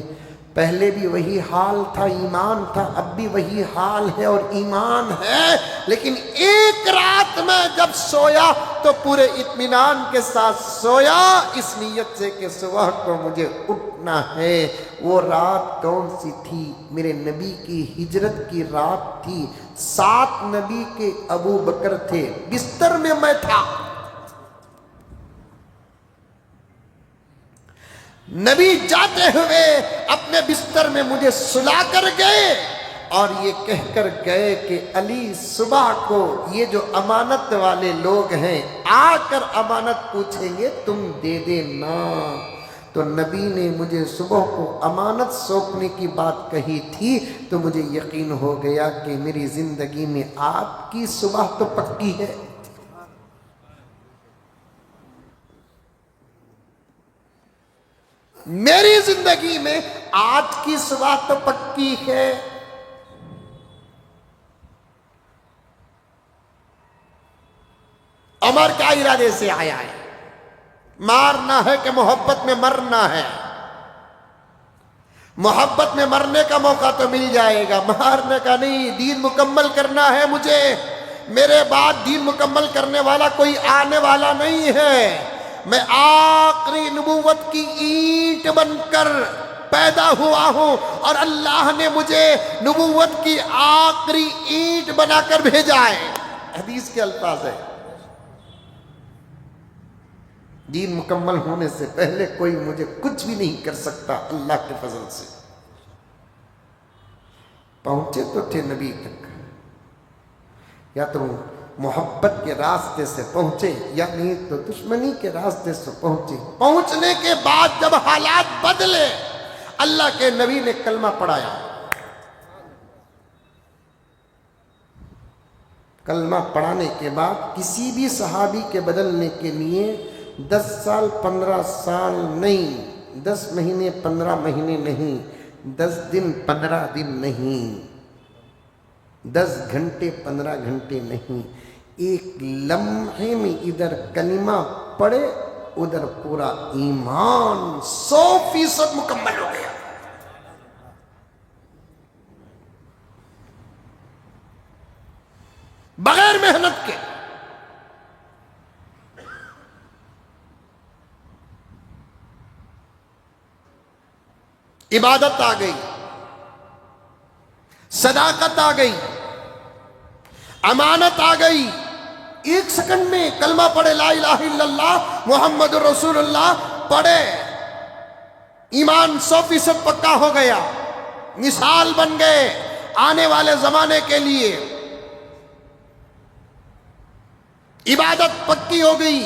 پہلے بھی وہی حال تھا، ایمان تھا، اب بھی وہی حال ہے اور ایمان ہے، لیکن ایک رات میں جب سویا تو پورے اطمینان کے ساتھ سویا، اس نیت سے کہ صبح کو مجھے اٹھنا ہے۔ وہ رات کون سی تھی؟ میرے نبی کی ہجرت کی رات تھی، 7 نبی کے ابو بکر تھے، بستر میں میں تھا، نبی جاتے ہوئے اپنے بستر میں مجھے سلا کر گئے اور یہ کہہ کر گئے کہ علی صبح کو یہ جو امانت والے لوگ ہیں آ کر امانت پوچھیں گے تم دے دینا۔ تو نبی نے مجھے صبح کو امانت سونپنے کی بات کہی تھی تو مجھے یقین ہو گیا کہ میری زندگی میں آپ کی صبح تو پکی ہے۔ میری زندگی میں آج کی صبح تو پکی ہے۔ عمر کیا ارادے سے آیا ہے؟ مارنا ہے کہ محبت میں مرنا ہے؟ محبت میں مرنے کا موقع تو مل جائے گا، مارنے کا نہیں۔ دین مکمل کرنا ہے مجھے، میرے بعد دین مکمل کرنے والا کوئی آنے والا نہیں ہے۔ میں آخری نبوت کی اینٹ بن کر پیدا ہوا ہوں اور اللہ نے مجھے نبوت کی آخری اینٹ بنا کر بھیجا ہے۔ حدیث کے الفاظ ہے، دین مکمل ہونے سے پہلے کوئی مجھے کچھ بھی نہیں کر سکتا اللہ کے فضل سے۔ پہنچے تو تھے نبی تک، یا تو محبت کے راستے سے پہنچے یا نہیں تو دشمنی کے راستے سے پہنچے۔ پہنچنے کے بعد جب حالات بدلے، اللہ کے نبی نے کلمہ پڑھایا۔ کلمہ پڑھانے کے بعد کسی بھی صحابی کے بدلنے کے لیے 10 سال 15 سال نہیں، 10 مہینے 15 مہینے نہیں، 10 دن 15 دن نہیں، 10 گھنٹے 15 گھنٹے نہیں، ایک لمحے میں ادھر کلمہ پڑھے ادھر پورا ایمان 100% مکمل ہو گیا۔ بغیر محنت کے۔ عبادت آ گئی، صداقت آ گئی، امانت آ گئی۔ 1 سیکنڈ میں کلمہ پڑھے، لا الہ الا اللہ محمد رسول اللہ پڑھے، ایمان 100% پکا ہو گیا، مثال بن گئے آنے والے زمانے کے لیے۔ عبادت پکی ہو گئی،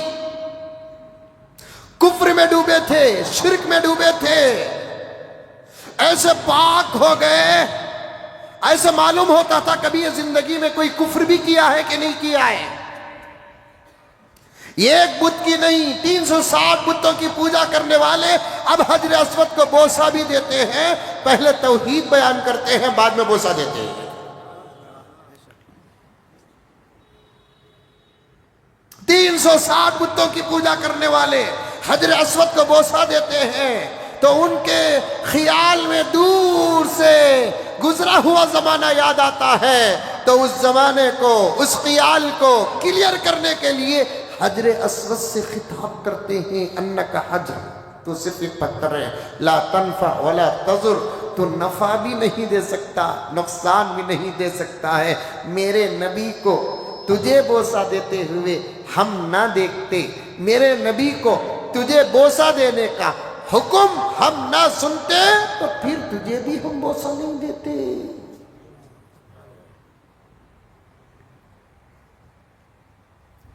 کفر میں ڈوبے تھے، شرک میں ڈوبے تھے، ایسے پاک ہو گئے، ایسے معلوم ہوتا تھا کبھی زندگی میں کوئی کفر بھی کیا ہے کہ نہیں کیا ہے۔ یہ ایک بت کی بھی نہیں. 360 بتوں کی پوجا کرنے والے اب حجر اسود کو بوسہ بھی دیتے ہیں. پہلے توحید بیان کرتے ہیں، بعد میں بوسہ دیتے ہیں. 360 بتوں کی پوجا کرنے والے حجر اسود کو بوسہ دیتے ہیں تو ان کے خیال میں دور سے گزرا ہوا زمانہ یاد آتا ہے، تو اس زمانے کو، اس خیال کو کلیئر کرنے کے لیے حجر اسود سے خطاب کرتے ہیں. انک حجر، تو صرف ایک پتھر ہے. لا تنفع ولا تضر، تو نفع بھی نہیں دے سکتا، نقصان بھی نہیں دے سکتا ہے. میرے نبی کو تجھے بوسہ دیتے ہوئے ہم نہ دیکھتے، میرے نبی کو تجھے بوسہ دینے کا حکم ہم نہ سنتے، تو پھر تجھے بھی ہم بوسہ نہیں دیتے.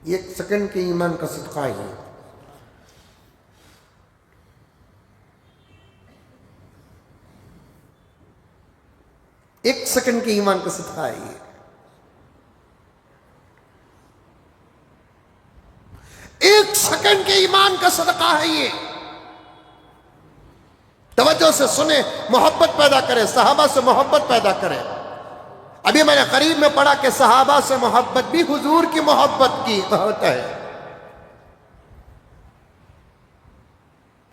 ایک سیکنڈ کے ایمان کا صدقہ ہے. ایک سیکنڈ کے ایمان کا صدقہ ہے یہ. ایک سیکنڈ کے ایمان کا صدقہ ہے یہ. توجہ سے سنیں، محبت پیدا کرے، صحابہ سے محبت پیدا کرے. ابھی میں نے قریب میں پڑھا کہ صحابہ سے محبت بھی حضور کی محبت کی بہت ہے.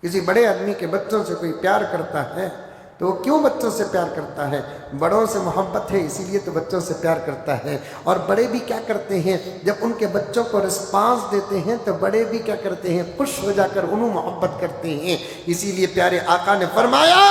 کسی بڑے آدمی کے بچوں سے کوئی پیار کرتا ہے تو وہ کیوں بچوں سے پیار کرتا ہے؟ بڑوں سے محبت ہے اسی لیے تو بچوں سے پیار کرتا ہے. اور بڑے بھی کیا کرتے ہیں، جب ان کے بچوں کو رسپانس دیتے ہیں تو بڑے بھی کیا کرتے ہیں، خوش ہو جا کر انہوں محبت کرتے ہیں. اسی لیے پیارے آقا نے فرمایا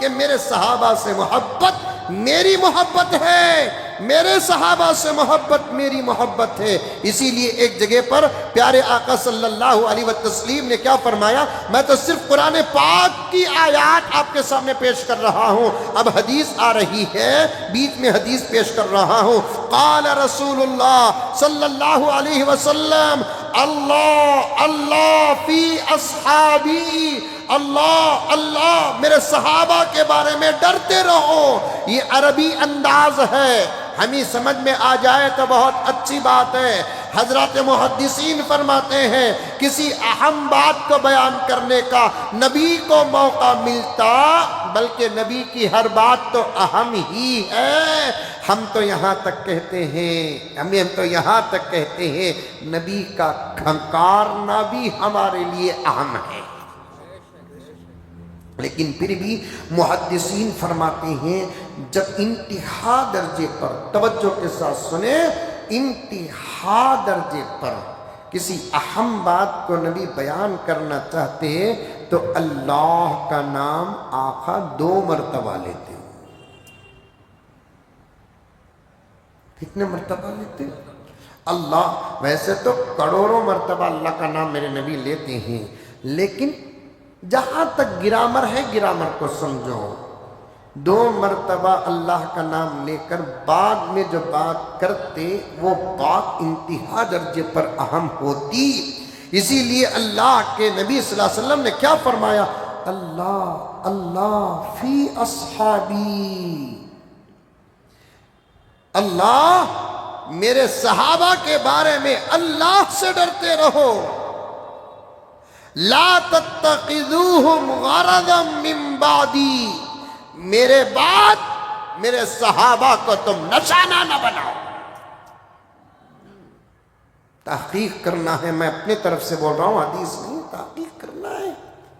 کہ میرے صحابہ سے محبت میری محبت ہے، میرے صحابہ سے محبت میری محبت ہے. اسی لیے ایک جگہ پر پیارے آقا صلی اللہ علیہ وسلم نے کیا فرمایا؟ میں تو صرف قرآن پاک کی آیات آپ کے سامنے پیش کر رہا ہوں، اب حدیث آ رہی ہے، بیچ میں حدیث پیش کر رہا ہوں. قال رسول اللہ صلی اللہ علیہ وسلم اللہ اللہ فی اصحابی، اللہ اللہ میرے صحابہ کے بارے میں ڈرتے رہو. یہ عربی انداز ہے، ہمیں سمجھ میں آ جائے تو بہت اچھی بات ہے. حضرات محدثین فرماتے ہیں کسی اہم بات کو بیان کرنے کا نبی کو موقع ملتا، بلکہ نبی کی ہر بات تو اہم ہی ہے. ہم تو یہاں تک کہتے ہیں، ہم تو یہاں تک کہتے ہیں نبی کا کھنکارنا بھی ہمارے لیے اہم ہے. لیکن پھر بھی محدثین فرماتے ہیں جب انتہا درجے پر، توجہ کے ساتھ سنیں، انتہا درجے پر کسی اہم بات کو نبی بیان کرنا چاہتے تو اللہ کا نام آقا 2 مرتبہ لیتے. کتنے مرتبہ لیتے؟ اللہ، ویسے تو کروڑوں مرتبہ اللہ کا نام میرے نبی لیتے ہیں، لیکن جہاں تک گرامر ہے گرامر کو سمجھو. 2 مرتبہ اللہ کا نام لے کر بعد میں جو بات کرتے وہ بات انتہا درجے پر اہم ہوتی. اسی لیے اللہ کے نبی صلی اللہ علیہ وسلم نے کیا فرمایا؟ اللہ اللہ فی اصحابی، اللہ میرے صحابہ کے بارے میں اللہ سے ڈرتے رہو. لا تتخذوہم غرضا من بعدی، میرے بعد میرے صحابہ کو تم نشانہ نہ بناؤ. تحقیق کرنا ہے، میں اپنے طرف سے بول رہا ہوں، حدیث نہیں، تحقیق کرنا ہے.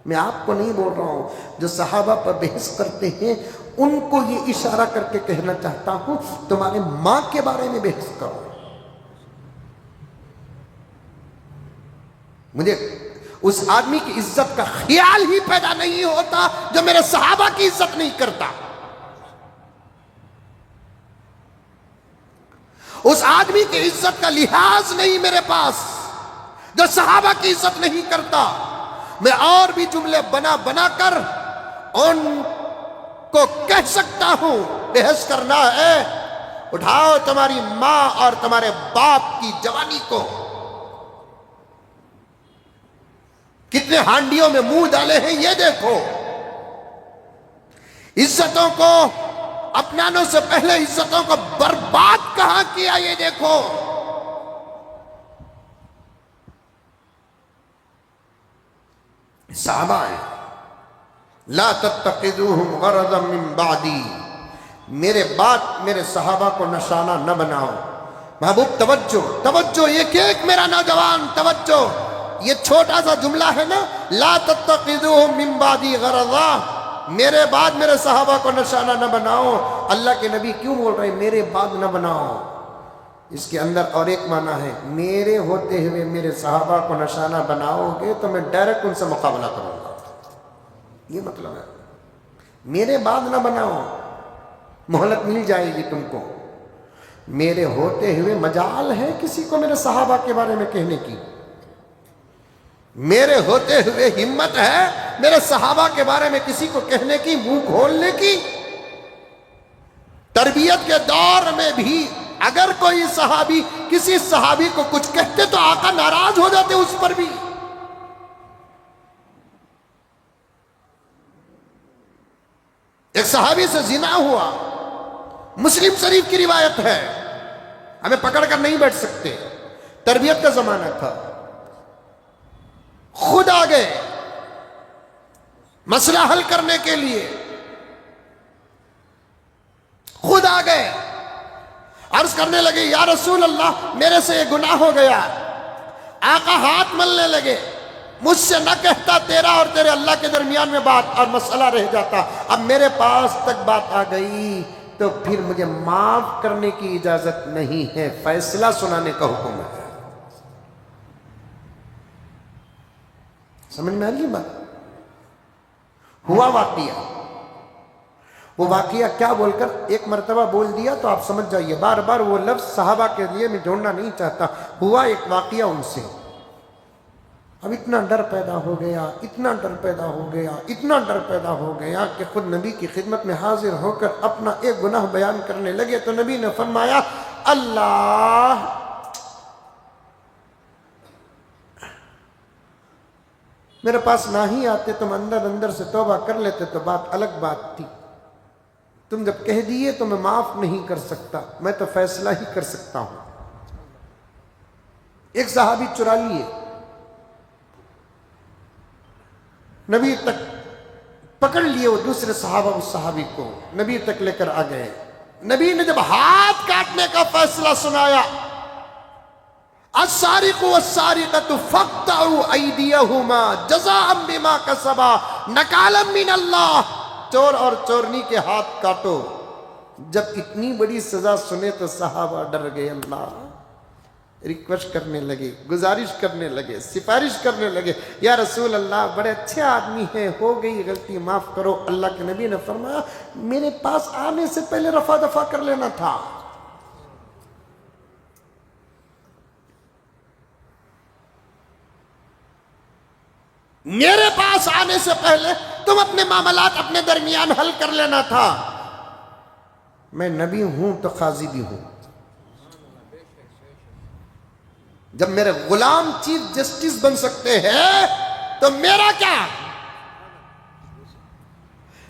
میں آپ کو نہیں بول رہا ہوں. جو صحابہ پر بحث کرتے ہیں ان کو یہ اشارہ کر کے کہنا چاہتا ہوں تمہارے ماں کے بارے میں بحث کرو. مجھے اس آدمی کی عزت کا خیال ہی پیدا نہیں ہوتا جو میرے صحابہ کی عزت نہیں کرتا. اس آدمی کی عزت کا لحاظ نہیں میرے پاس جو صحابہ کی عزت نہیں کرتا. میں اور بھی جملے بنا بنا کر ان کو کہہ سکتا ہوں. بحث کرنا ہے، اٹھاؤ تمہاری ماں اور تمہارے باپ کی جوانی کو. کتنے ہانڈیوں میں منہ ڈالے ہیں یہ دیکھو. عزتوں کو اپنانے سے پہلے عزتوں کو برباد کہاں کیا یہ دیکھو. صحابہ ہیں. لا تتخذوہم غرضا من بعدی، میرے بعد میرے صحابہ کو نشانہ نہ بناؤ. محبوب توجہ توجہ، ایک ایک میرا نوجوان توجہ، یہ چھوٹا سا جملہ ہے نا، لا تتخذوہم من بعدی غرضا، میرے بعد میرے صحابہ کو نشانہ نہ بناؤ. اللہ کے نبی کیوں بول رہے ہیں میرے بعد نہ بناؤ؟ اس کے اندر اور ایک معنی ہے، میرے ہوتے ہوئے میرے صحابہ کو نشانہ بناؤ گے تو میں ڈائریکٹ ان سے مقابلہ کروں گا. یہ مطلب ہے میرے بعد نہ بناؤ، مہلت مل جائے گی تم کو. میرے ہوتے ہوئے مجال ہے کسی کو میرے صحابہ کے بارے میں کہنے کی؟ میرے ہوتے ہوئے ہمت ہے میرے صحابہ کے بارے میں کسی کو کہنے کی، منہ کھولنے کی؟ تربیت کے دور میں بھی اگر کوئی صحابی کسی صحابی کو کچھ کہتے تو آقا ناراض ہو جاتے اس پر بھی. ایک صحابی سے زنا ہوا، مسلم شریف کی روایت ہے، ہمیں پکڑ کر نہیں بیٹھ سکتے، تربیت کا زمانہ تھا. خود آ گئے مسئلہ حل کرنے کے لیے، خود آ گئے، عرض کرنے لگے یا رسول اللہ میرے سے یہ گناہ ہو گیا. آقا ہاتھ ملنے لگے، مجھ سے نہ کہتا تیرا اور تیرے اللہ کے درمیان میں بات اور مسئلہ رہ جاتا، اب میرے پاس تک بات آ گئی تو پھر مجھے معاف کرنے کی اجازت نہیں ہے، فیصلہ سنانے کا حکم ہے. سمجھ میں آ رہی بات؟ ہوا واقعہ، وہ واقعہ کیا بول کر ایک مرتبہ بول دیا تو آپ سمجھ جائیے، بار بار وہ لفظ صحابہ کے لیے میں جوڑنا نہیں چاہتا. ہوا ایک واقعہ ان سے، اب اتنا ڈر پیدا ہو گیا، اتنا ڈر پیدا ہو گیا، اتنا ڈر پیدا ہو گیا کہ خود نبی کی خدمت میں حاضر ہو کر اپنا ایک گناہ بیان کرنے لگے تو نبی نے فرمایا اللہ میرے پاس نہ ہی آتے، تم اندر اندر سے توبہ کر لیتے تو بات الگ بات تھی. تم جب کہہ دیے تو میں معاف نہیں کر سکتا، میں تو فیصلہ ہی کر سکتا ہوں. ایک صحابی چرا لیے، نبی تک پکڑ لیے، وہ دوسرے صحابہ اس صحابی کو نبی تک لے کر آ گئے. نبی نے جب ہاتھ کاٹنے کا فیصلہ سنایا، السارق والسارقۃ فاقطعوا ایدیہما جزاء بما کسبا نکالا من اللہ، چور اور چورنی کے ہاتھ کاٹو. جب اتنی بڑی سزا سنے تو صحابہ ڈر گئے، اللہ ریکویسٹ کرنے لگے، گزارش کرنے لگے، سفارش کرنے لگے، یا رسول اللہ بڑے اچھے آدمی ہیں، ہو گئی غلطی معاف کرو. اللہ کے نبی نے فرمایا میرے پاس آنے سے پہلے رفع دفع کر لینا تھا. میرے پاس آنے سے پہلے تم اپنے معاملات اپنے درمیان حل کر لینا تھا. میں نبی ہوں تو قاضی بھی ہوں. جب میرے غلام چیف جسٹس بن سکتے ہیں تو میرا کیا؟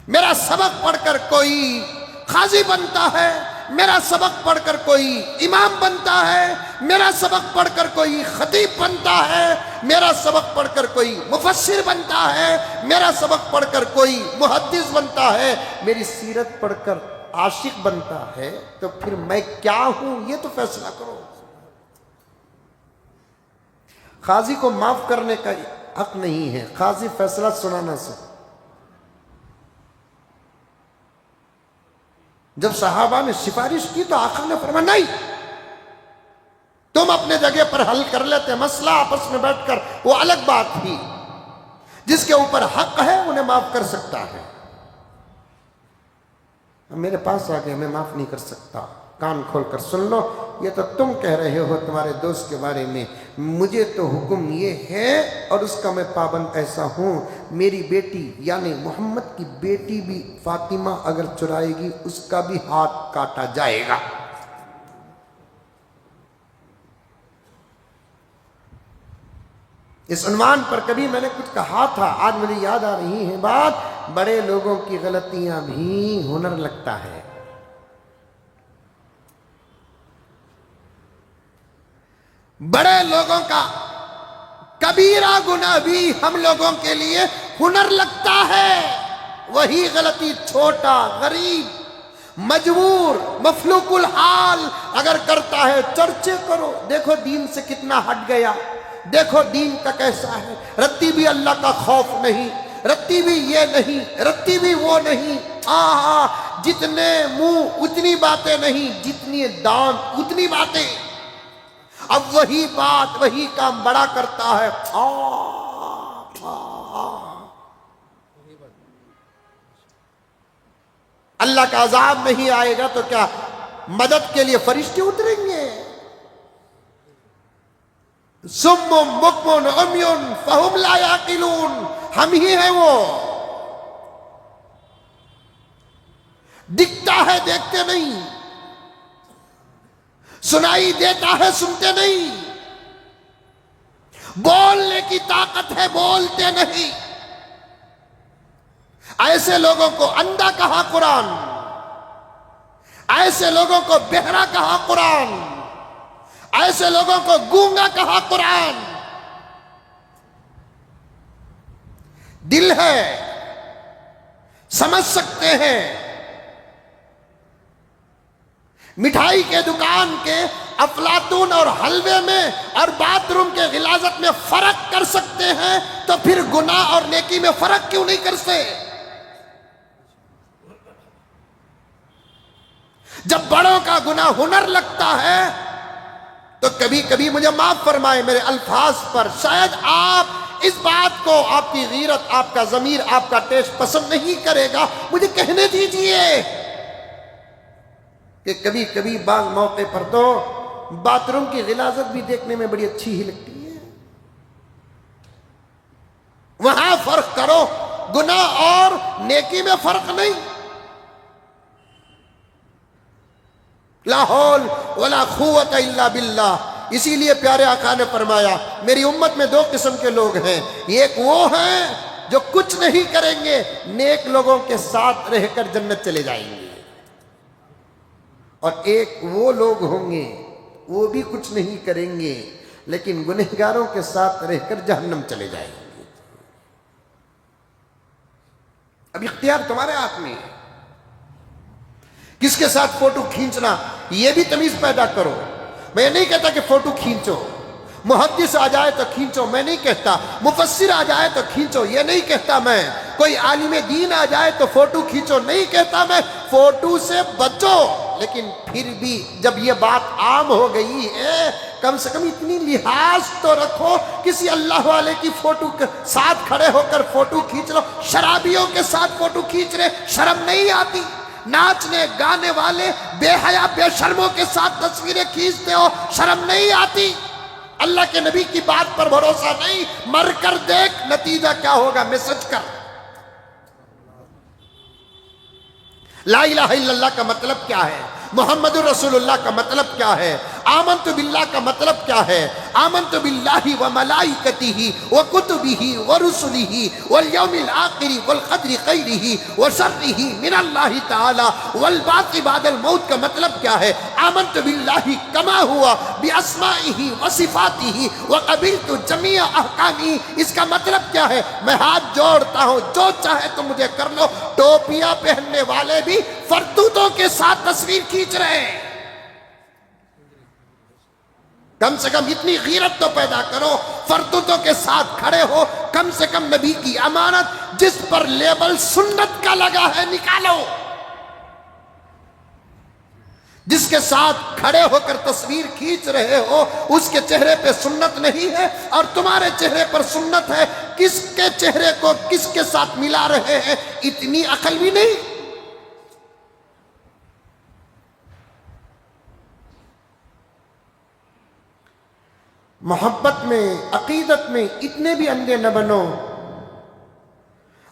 میرا سبق پڑھ کر کوئی قاضی بنتا ہے، میرا سبق پڑھ کر کوئی امام بنتا ہے، میرا سبق پڑھ کر کوئی خطیب بنتا ہے، میرا سبق پڑھ کر کوئی مفسر بنتا ہے، میرا سبق پڑھ کر کوئی محدث بنتا ہے، میری سیرت پڑھ کر عاشق بنتا ہے، تو پھر میں کیا ہوں یہ تو فیصلہ کرو. قاضی کو معاف کرنے کا حق نہیں ہے، قاضی فیصلہ سنانا سے. جب صحابہ نے سفارش کی تو آقا نے فرمایا نہیں، تم اپنے جگہ پر حل کر لیتے، مسئلہ آپس میں بیٹھ کر وہ الگ بات تھی. جس کے اوپر حق ہے انہیں معاف کر سکتا ہے. میرے پاس آ گئے، میں معاف نہیں کر سکتا. کان کھول کر سن لو، یہ تو تم کہہ رہے ہو تمہارے دوست کے بارے میں، مجھے تو حکم یہ ہے اور اس کا میں پابند ایسا ہوں، میری بیٹی یعنی محمد کی بیٹی بھی فاطمہ اگر چرائے گی اس کا بھی ہاتھ کاٹا جائے گا. اس عنوان پر کبھی میں نے کچھ کہا تھا، آج مجھے یاد آ رہی ہے بات، بڑے لوگوں کی غلطیاں بھی ہنر لگتا ہے. بڑے لوگوں کا کبیرہ گناہ بھی ہم لوگوں کے لیے ہنر لگتا ہے، وہی غلطی چھوٹا، غریب، مجبور، مفلوق الحال اگر کرتا ہے چرچے کرو، دیکھو دین سے کتنا ہٹ گیا، دیکھو دین کا کیسا ہے، رتی بھی اللہ کا خوف نہیں، رتی بھی یہ نہیں، رتی بھی وہ نہیں، جتنے منہ اتنی باتیں نہیں، جتنی دانت اتنی باتیں۔ اب وہی بات وہی کام بڑا کرتا ہے، اللہ کا عذاب نہیں آئے گا تو کیا مدد کے لیے فرشتے اتریں گے؟ سم بکم عمی فہم لا یعقلون، ہم ہی ہیں وہ، دکھتا ہے دیکھتے نہیں، سنائی دیتا ہے سنتے نہیں، بولنے کی طاقت ہے بولتے نہیں۔ ایسے لوگوں کو اندھا کہا قرآن، ایسے لوگوں کو بہرا کہا قرآن، ایسے لوگوں کو گونگا کہا قرآن۔ دل ہے، سمجھ سکتے ہیں، مٹھائی کے دکان کے افلاطون اور حلوے میں اور باتھ روم کے غلاظت میں فرق کر سکتے ہیں، تو پھر گناہ اور نیکی میں فرق کیوں نہیں کر سکتے؟ جب بڑوں کا گناہ ہنر لگتا ہے تو کبھی کبھی مجھے معاف فرمائے میرے الفاظ پر، شاید آپ اس بات کو، آپ کی غیرت، آپ کا ضمیر، آپ کا ٹیسٹ پسند نہیں کرے گا، مجھے کہنے دیجئے کہ کبھی کبھی بعض موقع پر تو باتھ روم کی غلاظت بھی دیکھنے میں بڑی اچھی ہی لگتی ہے۔ وہاں فرق کرو، گناہ اور نیکی میں فرق نہیں۔ لا حول ولا قوت الا باللہ۔ اسی لیے پیارے آقا نے فرمایا میری امت میں دو قسم کے لوگ ہیں، ایک وہ ہیں جو کچھ نہیں کریں گے، نیک لوگوں کے ساتھ رہ کر جنت چلے جائیں گے، اور ایک وہ لوگ ہوں گے وہ بھی کچھ نہیں کریں گے لیکن گنہگاروں کے ساتھ رہ کر جہنم چلے جائیں گے۔ اب اختیار تمہارے ہاتھ میں ہے، کس کے ساتھ فوٹو کھینچنا یہ بھی تمیز پیدا کرو۔ میں نہیں کہتا کہ فوٹو کھینچو، محدث آ جائے تو کھینچو، میں نہیں کہتا، مفسر آ جائے تو کھینچو، یہ نہیں کہتا میں، کوئی عالم دین آ جائے تو فوٹو کھینچو، نہیں کہتا میں، فوٹو سے بچو، لیکن پھر بھی جب یہ بات عام ہو گئی ہے کم سے کم اتنی لحاظ تو رکھو، کسی اللہ والے کی فوٹو کے ساتھ کھڑے ہو کر فوٹو کھینچ لو، شرابیوں کے ساتھ فوٹو کھینچ رہے، شرم نہیں آتی؟ ناچنے گانے والے بے حیا بے شرموں کے ساتھ تصویریں کھینچتے ہو، شرم نہیں آتی؟ اللہ کے نبی کی بات پر بھروسہ نہیں، مر کر دیکھ نتیجہ کیا ہوگا، میسج کر۔ لا الہ الا اللہ کا مطلب کیا ہے؟ محمد رسول اللہ کا مطلب کیا ہے؟ آمنت باللہ کا مطلب کیا ہے؟ آمنت باللہ و ملائکتہ و کتبہ و رسلہ والیوم الآخر والقدر خیرہ و شرہ من اللہ تعالی والبعث بعد الموت کا مطلب کیا ہے؟ آمنت باللہ کما ہوا باسمائہ و صفاتہ و قبلت جمیع احکامہ، اس کا مطلب کیا ہے؟ میں ہاتھ جوڑتا ہوں، جو چاہے تو مجھے کر لو۔ ٹوپیاں پہننے والے بھی فرتوتوں کے ساتھ تصویر کھینچ رہے ہیں۔ کم سے کم اتنی غیرت تو پیدا کرو، فرتوتوں کے ساتھ کھڑے ہو، کم سے کم نبی کی امانت جس پر لیبل سنت کا لگا ہے نکالو۔ جس کے ساتھ کھڑے ہو کر تصویر کھینچ رہے ہو اس کے چہرے پہ سنت نہیں ہے اور تمہارے چہرے پر سنت ہے، کس کے چہرے کو کس کے ساتھ ملا رہے ہیں، اتنی عقل بھی نہیں۔ محبت میں، عقیدت میں اتنے بھی اندھے نہ بنو،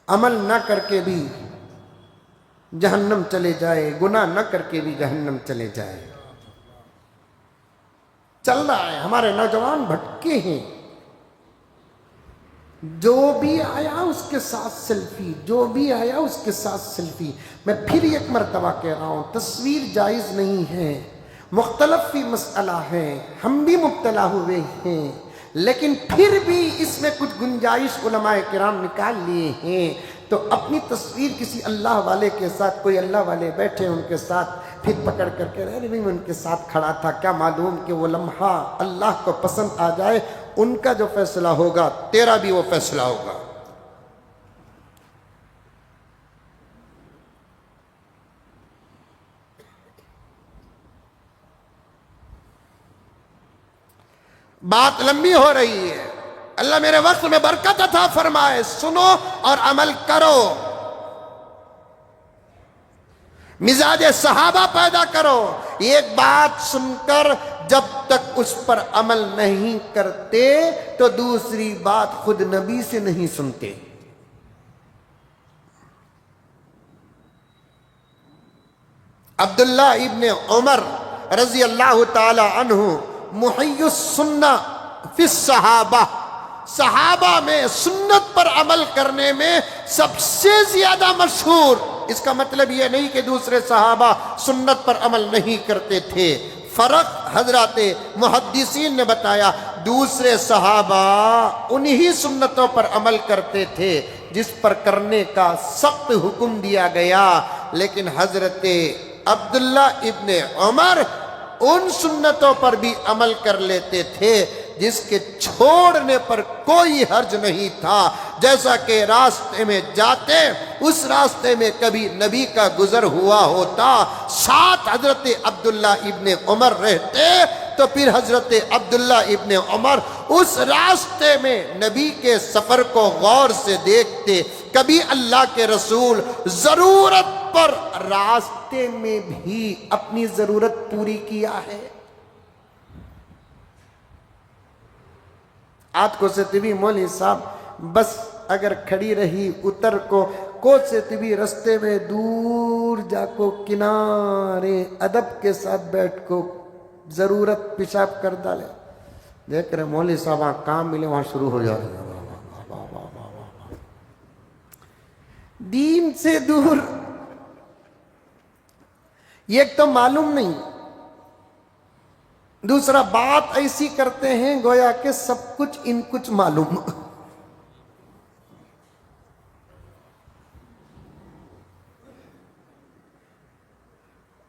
عمل نہ کر کے بھی جہنم چلے جائے، گناہ نہ کر کے بھی جہنم چلے جائے۔ چل رہا ہے، ہمارے نوجوان بھٹکے ہیں، جو بھی آیا اس کے ساتھ سیلفی، جو بھی آیا اس کے ساتھ سیلفی۔ میں پھر ایک مرتبہ کہہ رہا ہوں، تصویر جائز نہیں ہے، مختلف فی مسئلہ ہے، ہم بھی مبتلا ہوئے ہیں، لیکن پھر بھی اس میں کچھ گنجائش علماء کرام نکال لیے ہیں. تو اپنی تصویر کسی اللہ والے کے ساتھ، کوئی اللہ والے بیٹھے ان کے ساتھ، پھر پکڑ کر کے رہے بھی میں ان کے ساتھ کھڑا تھا، کیا معلوم کہ وہ لمحہ اللہ کو پسند آ جائے. ان کا جو فیصلہ ہوگا تیرا بھی وہ فیصلہ ہوگا. بات لمبی ہو رہی ہے، اللہ میرے وقت میں برکت عطا فرمائے. سنو اور عمل کرو، مزاج صحابہ پیدا کرو. ایک بات سن کر جب تک اس پر عمل نہیں کرتے تو دوسری بات خود نبی سے نہیں سنتے. عبداللہ ابن عمر رضی اللہ تعالی عنہ محی السنہ فی الصحابہ، صحابہ میں سنت پر عمل کرنے میں سب سے زیادہ مشہور. اس کا مطلب یہ نہیں کہ دوسرے صحابہ سنت پر عمل نہیں کرتے تھے. فرق حضرات محدثین نے بتایا، دوسرے صحابہ انہی سنتوں پر عمل کرتے تھے جس پر کرنے کا سخت حکم دیا گیا، لیکن حضرت عبداللہ ابن عمر ان سنتوں پر بھی عمل کر لیتے تھے جس کے چھوڑنے پر کوئی حرج نہیں تھا. جیسا کہ راستے میں جاتے، اس راستے میں کبھی نبی کا گزر ہوا ہوتا، ساتھ حضرت عبداللہ ابن عمر رہتے تو پھر حضرت عبداللہ ابن عمر اس راستے میں نبی کے سفر کو غور سے دیکھتے. کبھی اللہ کے رسول ضرورت پر راستے میں بھی اپنی ضرورت پوری کیا ہے. آج کو سے طبی مولوی صاحب بس اگر کھڑی رہی اتر کو سے طبی رستے میں دور جا کو کنارے ادب کے ساتھ بیٹھ کو ضرورت پیشاب کر ڈالے. دیکھ رہے مولوی صاحب وہاں کام ملے وہاں شروع ہو جائے. دین سے دور. یہ ایک تو معلوم نہیں، دوسرا بات ایسی کرتے ہیں گویا کہ سب کچھ ان کچھ معلوم.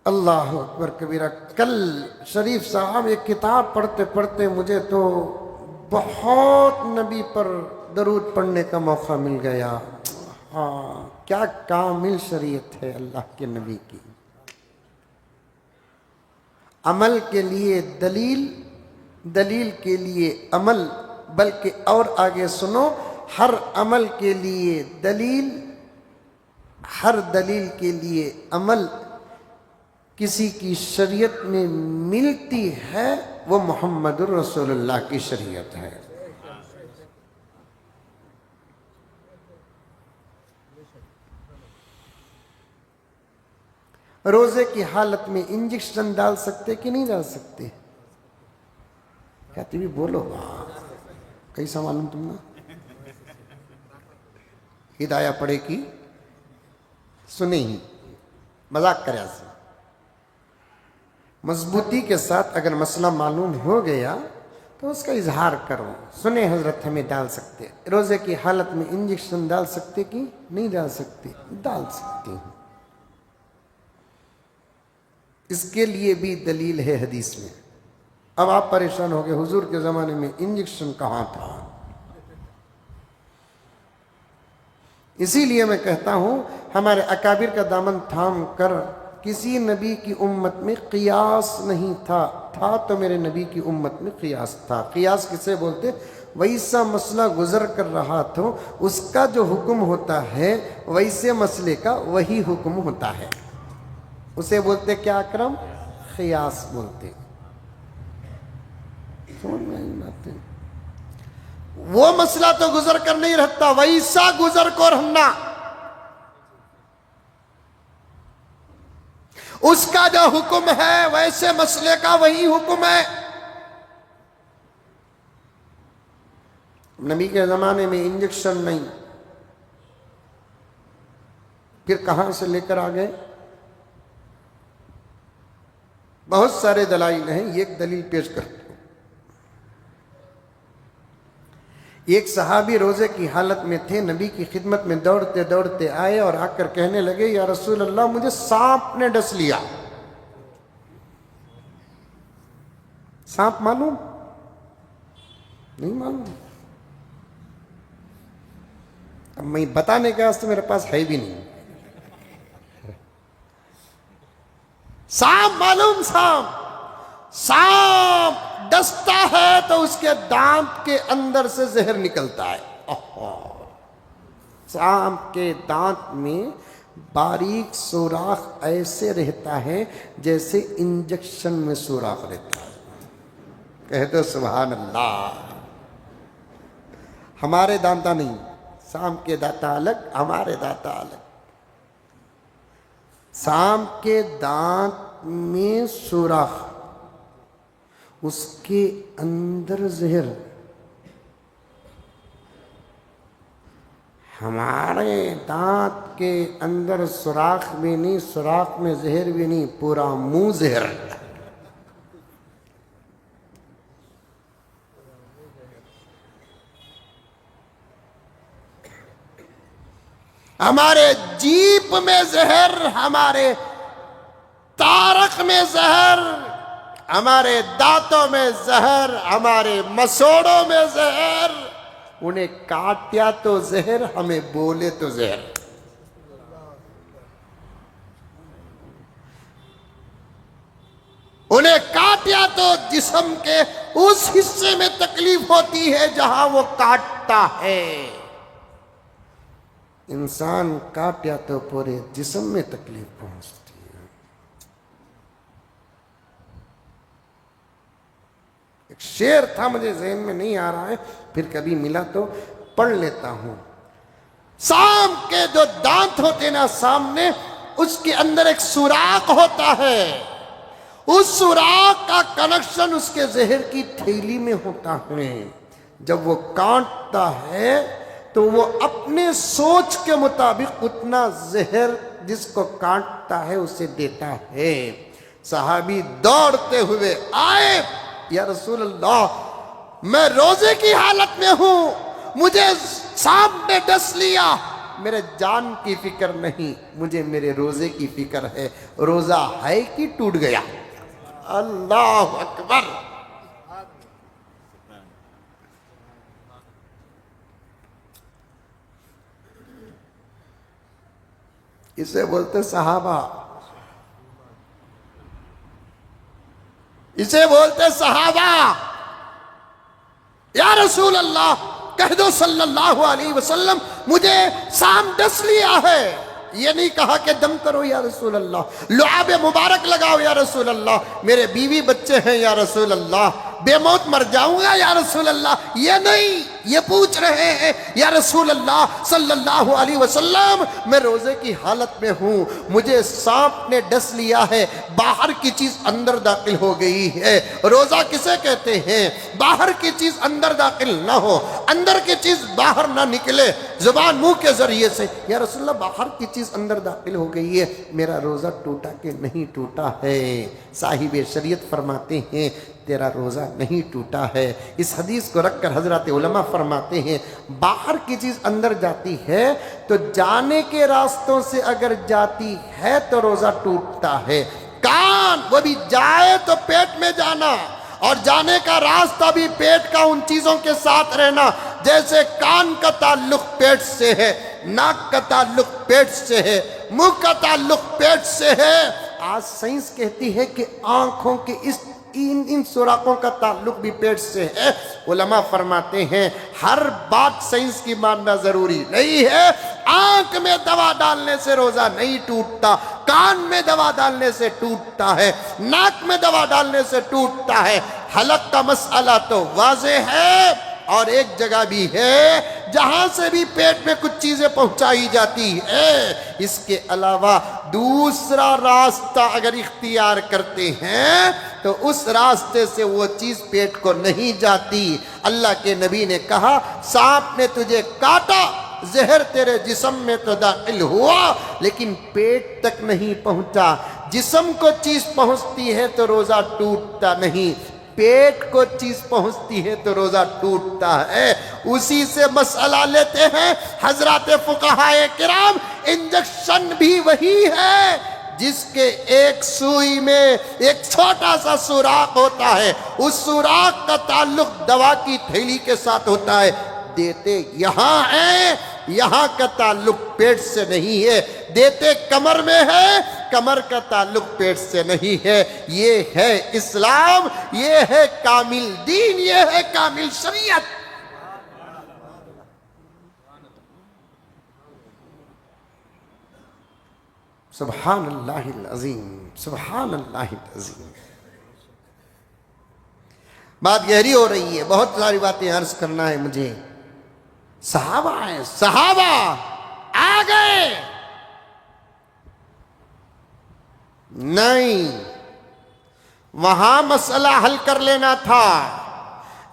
اللہ اکبر کبیرہ. کل شریف صاحب ایک کتاب پڑھتے پڑھتے مجھے تو بہت نبی پر درود پڑھنے کا موقع مل گیا. ہاں، کیا کامل شریعت ہے اللہ کے نبی کی. عمل کے لیے دلیل، دلیل کے لیے عمل، بلکہ اور آگے سنو، ہر عمل کے لیے دلیل، ہر دلیل کے لیے عمل کسی کی شریعت میں ملتی ہے، وہ محمد الرسول اللہ کی شریعت ہے. روزے کی حالت میں انجیکشن ڈال سکتے کہ نہیں ڈال سکتے؟ کہتے بھی بولو کیسا معلوم تم نے؟ ہدایہ پڑھے کی سنے ہی مذاق کرے ایسا. مضبوطی کے ساتھ اگر مسئلہ معلوم ہو گیا تو اس کا اظہار کرو. سنے حضرت ہمیں ڈال سکتے، روزے کی حالت میں انجیکشن ڈال سکتے کہ نہیں ڈال سکتے؟ ڈال سکتے ہیں. اس کے لیے بھی دلیل ہے حدیث میں. اب آپ پریشان ہو گئے حضور کے زمانے میں انجیکشن کہاں تھا؟ اسی لیے میں کہتا ہوں ہمارے اکابر کا دامن تھام کر، کسی نبی کی امت میں قیاس نہیں تھا، تھا تو میرے نبی کی امت میں قیاس تھا. قیاس کسے بولتے؟ ویسا مسئلہ گزر کر رہا تھا، اس کا جو حکم ہوتا ہے ویسے مسئلے کا وہی حکم ہوتا ہے. اسے بولتے کیا اکرم؟ قیاس بولتے. وہ مسئلہ تو گزر کر نہیں رہتا، ویسا گزر کو رہنا. اس کا جو حکم ہے ویسے مسئلے کا وہی حکم ہے. نبی کے زمانے میں انجیکشن نہیں، پھر کہاں سے لے کر آ گئے؟ بہت سارے دلائل ہیں، یہ ایک دلیل پیش کرتے ہیں. ایک صحابی روزے کی حالت میں تھے، نبی کی خدمت میں دوڑتے دوڑتے آئے اور آ کر کہنے لگے یا رسول اللہ مجھے سانپ نے ڈس لیا۔ سانپ معلوم؟ نہیں معلوم۔ اب میں بتانے کا واسطے میرے پاس ہے بھی نہیں۔ سانپ معلوم؟ سانپ ڈستا ہے تو اس کے دانت کے اندر سے زہر نکلتا ہے۔ سانپ کے دانت میں باریک سوراخ ایسے رہتا ہے جیسے انجیکشن میں سوراخ رہتا ہے۔ کہہ دو سبحان اللہ۔ ہمارے دانتا نہیں، سانپ کے دانتا الگ، ہمارے دانتا الگ۔ سانپ کے دانت میں سوراخ، اس کے اندر زہر۔ ہمارے دانت کے اندر سوراخ بھی نہیں، سوراخ میں زہر بھی نہیں، پورا منہ زہر۔ ہمارے جیپ میں زہر، ہمارے تارک میں زہر، ہمارے دانتوں میں زہر، ہمارے مسوڑوں میں زہر۔ انہیں کاٹیا تو زہر، ہمیں بولے تو زہر۔ انہیں کاٹیا تو جسم کے اس حصے میں تکلیف ہوتی ہے جہاں وہ کاٹتا ہے۔ انسان کاٹیا تو پورے جسم میں تکلیف پہنچتی ہے۔ ایک شعر تھا، مجھے ذہن میں نہیں آ رہا ہے، پھر کبھی ملا تو پڑھ لیتا ہوں۔ سانپ کے جو دانت ہوتے نا سامنے، اس کے اندر ایک سوراخ ہوتا ہے، اس سوراخ کا کنیکشن اس کے زہر کی تھیلی میں ہوتا ہے۔ جب وہ کاٹتا ہے تو وہ اپنے سوچ کے مطابق اتنا زہر جس کو کاٹتا ہے اسے دیتا ہے۔ صحابی دوڑتے ہوئے آئے، یا رسول اللہ میں روزے کی حالت میں ہوں، مجھے سانپ نے ڈس لیا، میرے جان کی فکر نہیں، مجھے میرے روزے کی فکر ہے۔ روزہ ہے کہ ٹوٹ گیا؟ اللہ اکبر۔ اسے بولتے صحابہ، اسے بولتے صحابہ۔ یا رسول اللہ کہہ دو صلی اللہ علیہ وسلم مجھے سانپ ڈس لیا ہے۔ یہ نہیں کہا کہ دم کرو یا رسول اللہ، لعاب مبارک لگاؤ یا رسول اللہ، میرے بیوی بچے ہیں یا رسول اللہ، بے موت مر جاؤں گا یا رسول اللہ۔ یہ نہیں، یہ پوچھ رہے ہیں یا رسول اللہ صلی اللہ علیہ وسلم میں روزے کی حالت میں ہوں، مجھے سانپ نے ڈس لیا ہے، باہر کی چیز اندر داخل ہو گئی ہے۔ روزہ کسے کہتے ہیں؟ باہر کی چیز اندر داخل نہ ہو، اندر کی چیز باہر نہ نکلے، زبان منہ کے ذریعے سے۔ یا رسول اللہ باہر کی چیز اندر داخل ہو گئی ہے، میرا روزہ ٹوٹا کہ نہیں ٹوٹا ہے؟ صاحب شریعت فرماتے ہیں تیرا روزہ نہیں ٹوٹا ہے۔ اس حدیث کو رکھ کر حضرات علماء فرماتے ہیں باہر کی چیز اندر جاتی ہے تو جانے کے راستوں سے اگر جاتی ہے تو روزہ ٹوٹتا ہے۔ کان وہ بھی جائے تو پیٹ میں جانا، اور جانے کا راستہ بھی پیٹ کا ان چیزوں کے ساتھ رہنا، جیسے کان کا تعلق پیٹ سے ہے، ناک کا تعلق پیٹ سے ہے، منہ کا تعلق پیٹ سے ہے۔ آج سائنس کہتی ہے کہ آنکھوں کے ان سوراخوں کا تعلق بھی پیٹ سے ہے۔ علماء فرماتے ہیں ہر بات سائنس کی ماننا ضروری نہیں ہے۔ آنکھ میں دوا ڈالنے سے روزہ نہیں ٹوٹتا، کان میں دوا ڈالنے سے ٹوٹتا ہے، ناک میں دوا ڈالنے سے ٹوٹتا ہے۔ حلق کا مسئلہ تو واضح ہے، اور ایک جگہ بھی ہے جہاں سے بھی پیٹ میں کچھ چیزیں پہنچائی جاتی ہے۔ اس کے علاوہ دوسرا راستہ اگر اختیار کرتے ہیں تو اس راستے سے وہ چیز پیٹ کو نہیں جاتی۔ اللہ کے نبی نے کہا سانپ نے تجھے کاٹا، زہر تیرے جسم میں تو داخل ہوا لیکن پیٹ تک نہیں پہنچا۔ جسم کو چیز پہنچتی ہے تو روزہ ٹوٹتا نہیں، پیٹ کو چیز پہنچتی ہے تو روزہ ٹوٹتا ہے۔ اسی سے مسئلہ لیتے ہیں حضرات فقہائے کرام. انجیکشن بھی وہی ہے جس کے ایک سوئی میں ایک چھوٹا سا سوراخ ہوتا ہے, اس سوراخ کا تعلق دوا کی تھیلی کے ساتھ ہوتا ہے. دیتے یہاں ہیں, یہاں کا تعلق پیٹ سے نہیں ہے. دیتے کمر میں ہے, کمر کا تعلق پیٹ سے نہیں ہے. یہ ہے اسلام, یہ ہے کامل دین, یہ ہے کامل شریعت. سبحان اللہ العظیم, سبحان اللہ العظیم. بات گہری ہو رہی ہے, بہت ساری باتیں عرض کرنا ہے مجھے. صحابہ ہیں, صحابہ آ گئے. نہیں, وہاں مسئلہ حل کر لینا تھا,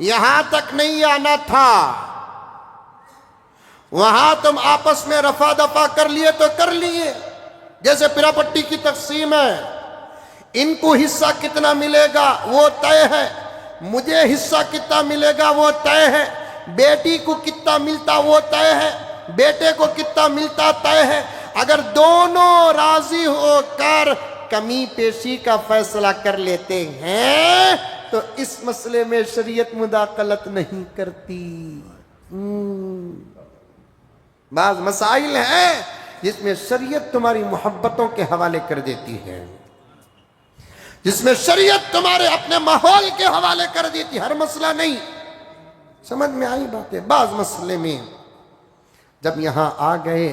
یہاں تک نہیں آنا تھا. وہاں تم آپس میں رفع دفع کر لیے تو کر لیے. جیسے پراپرٹی کی تقسیم ہے, ان کو حصہ کتنا ملے گا وہ طے ہے, مجھے حصہ کتنا ملے گا وہ طے ہے, بیٹی کو کتنا ملتا وہ طے ہے, بیٹے کو کتنا ملتا طے ہے. اگر دونوں راضی ہو کر کمی پیشی کا فیصلہ کر لیتے ہیں تو اس مسئلے میں شریعت مداخلت نہیں کرتی. بعض مسائل ہیں جس میں شریعت تمہاری محبتوں کے حوالے کر دیتی ہے, جس میں شریعت تمہارے اپنے ماحول کے حوالے کر دیتی. ہر مسئلہ نہیں. سمجھ میں آئی باتیں؟ بعض مسئلے میں جب یہاں آ گئے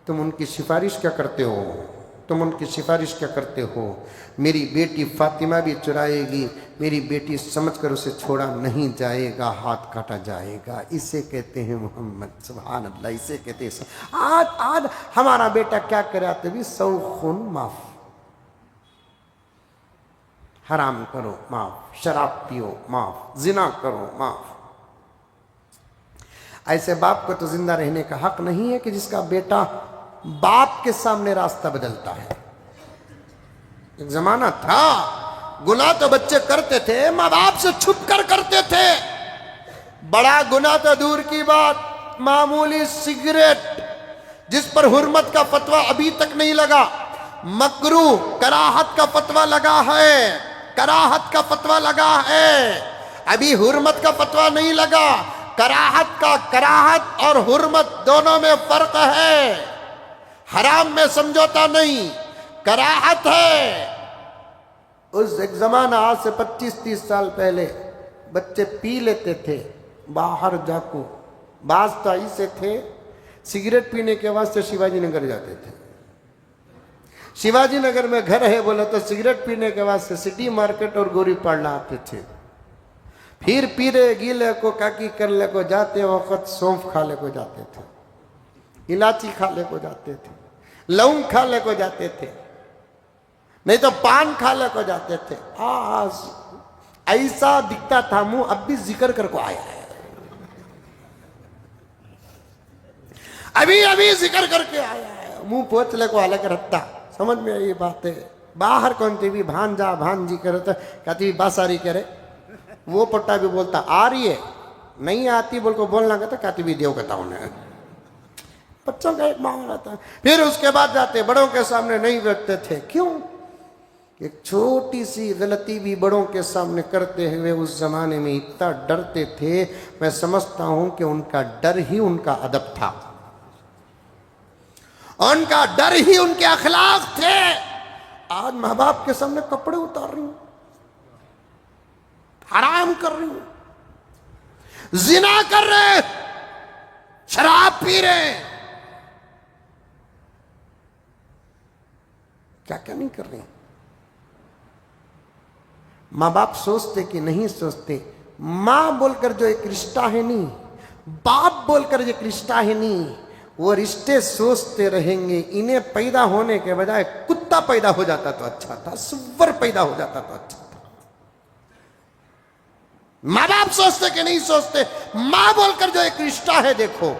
تم ان کی سفارش کیا کرتے ہو, تم ان کی سفارش کیا کرتے ہو؟ میری بیٹی فاطمہ بھی چرائے گی, میری بیٹی سمجھ کر اسے چھوڑا نہیں جائے گا, ہاتھ کاٹا جائے گا. اسے کہتے ہیں محمد. سبحان اللہ, اسے کہتے ہیں. آج ہمارا بیٹا کیا کراتے بھی 100 خون معاف, حرام کرو معاف, شراب پیو معاف, زنا کرو معاف. ایسے باپ کو تو زندہ رہنے کا حق نہیں ہے کہ جس کا بیٹا باپ کے سامنے راستہ بدلتا ہے. ایک زمانہ تھا گناہ تو بچے کرتے تھے, ماں باپ سے چھپ کر کرتے تھے. بڑا گناہ تو دور کی بات, معمولی سگریٹ جس پر حرمت کا فتویٰ ابھی تک نہیں لگا, مکروہ کراہت کا فتویٰ لگا ہے, کراہت کا فتویٰ لگا ہے, ابھی حرمت کا فتویٰ نہیں لگا. کراہت اور حرمت دونوں میں فرق ہے. حرام میں سمجھوتا نہیں, کراہت ہے. اس ایک زمانہ آج سے 25-30 سال پہلے بچے پی لیتے تھے باہر جا کو. بعض تو ایسے تھے سگریٹ پینے کے واسطے شیواجی نگر جاتے تھے. شیواجی نگر میں گھر ہے بولے تو سگریٹ پینے کے واسطے سٹی مارکیٹ اور گوری پاڑنا آتے تھے. پھر پیرے گیلے کو کاکی کرنے کو جاتے وقت سونف کھالے کو جاتے تھے, الائچی کھالے کو جاتے تھے, لونگ کھالے کو جاتے تھے, نہیں تو پان کھالے کو جاتے تھے. آج ایسا دکھتا تھا منہ اب بھی ذکر کر کو آیا ہے, ابھی ذکر کر کے آیا ہے, منہ پوچھ لے کو آلے کر رہتا. سمجھ میں یہ بات ہے. باہر کون تی بھی بھانجا بھانجی کرتا کہتی بھی باساری کرے, وہ پٹا بھی بولتا آ رہی ہے, نہیں آتی بول کو بولنا کہتا کہتی بھی دیو کہتا انہیں. بچوں کا ایک ماحول آتا ہے. پھر اس کے بعد جاتے بڑوں کے سامنے نہیں بیٹھتے تھے. کیوں؟ ایک چھوٹی سی غلطی بھی بڑوں کے سامنے کرتے ہوئے اس زمانے میں اتنا ڈرتے تھے. میں سمجھتا ہوں کہ ان کا ڈر ہی ان کا ادب تھا, ان کا ڈر ہی ان کے اخلاق تھے. آج ماں باپ کے سامنے کپڑے اتار رہی ہوں, حرام کر رہی ہوں, زنا کر رہے, شراب پی رہے, کیا کیا نہیں کر رہے. ماں باپ سوچتے کہ نہیں سوچتے. ماں بول کر جو ایک رشتہ ہے نہیں, باپ بول کر جو ایک رشتہ ہے نہیں, وہ رشتے سوچتے رہیں گے. انہیں پیدا ہونے کے بجائے کتا پیدا ہو جاتا تو اچھا تھا, سور پیدا ہو جاتا تو اچھا تھا. ماں باپ سوچتے کہ نہیں سوچتے. ماں بول کر جو ایک رشتہ ہے دیکھو,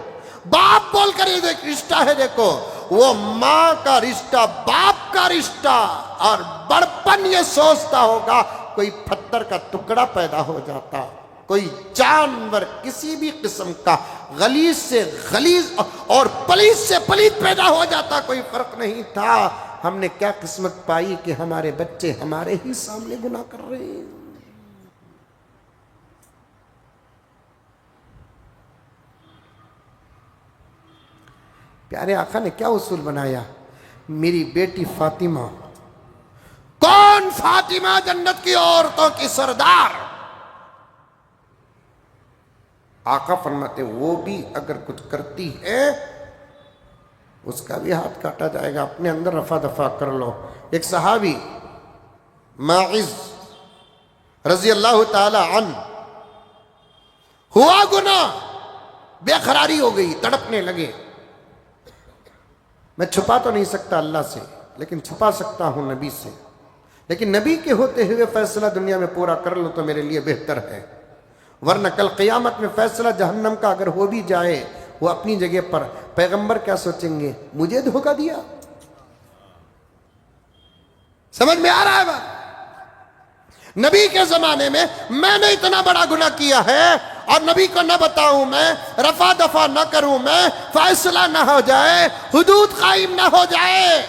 باپ بول کر جو ایک رشتہ ہے دیکھو, وہ ماں کا رشتہ, باپ کا رشتہ. اور بڑپن یہ سوچتا ہوگا کوئی پتھر کا ٹکڑا پیدا ہو جاتا, کوئی جانور کسی بھی قسم کا غلیظ سے غلیظ اور پلیت سے پلیت پیدا ہو جاتا، کوئی فرق نہیں تھا۔ ہم نے کیا قسمت پائی کہ ہمارے بچے ہمارے ہی سامنے گناہ کر رہے ہیں۔ پیارے آقا نے کیا اصول بنایا؟ میری بیٹی فاطمہ، کون فاطمہ جنت کی عورتوں کی سردار، آقا فرماتے وہ بھی اگر کچھ کرتی ہے اس کا بھی ہاتھ کاٹا جائے گا، اپنے اندر رفع دفع کر لو۔ ایک صحابی ماعز رضی اللہ تعالی عنہ، ہوا گناہ، بے قراری ہو گئی، تڑپنے لگے۔ میں چھپا تو نہیں سکتا اللہ سے، لیکن چھپا سکتا ہوں نبی سے، لیکن نبی کے ہوتے ہوئے فیصلہ دنیا میں پورا کر لو تو میرے لیے بہتر ہے، ورنہ کل قیامت میں فیصلہ جہنم کا اگر ہو بھی جائے، وہ اپنی جگہ پر پیغمبر کیا سوچیں گے؟ مجھے دھوکہ دیا۔ سمجھ میں آ رہا ہے بات؟ نبی کے زمانے میں میں نے اتنا بڑا گناہ کیا ہے اور نبی کو نہ بتاؤں، میں رفع دفع نہ کروں، میں فیصلہ نہ ہو جائے، حدود قائم نہ ہو جائے،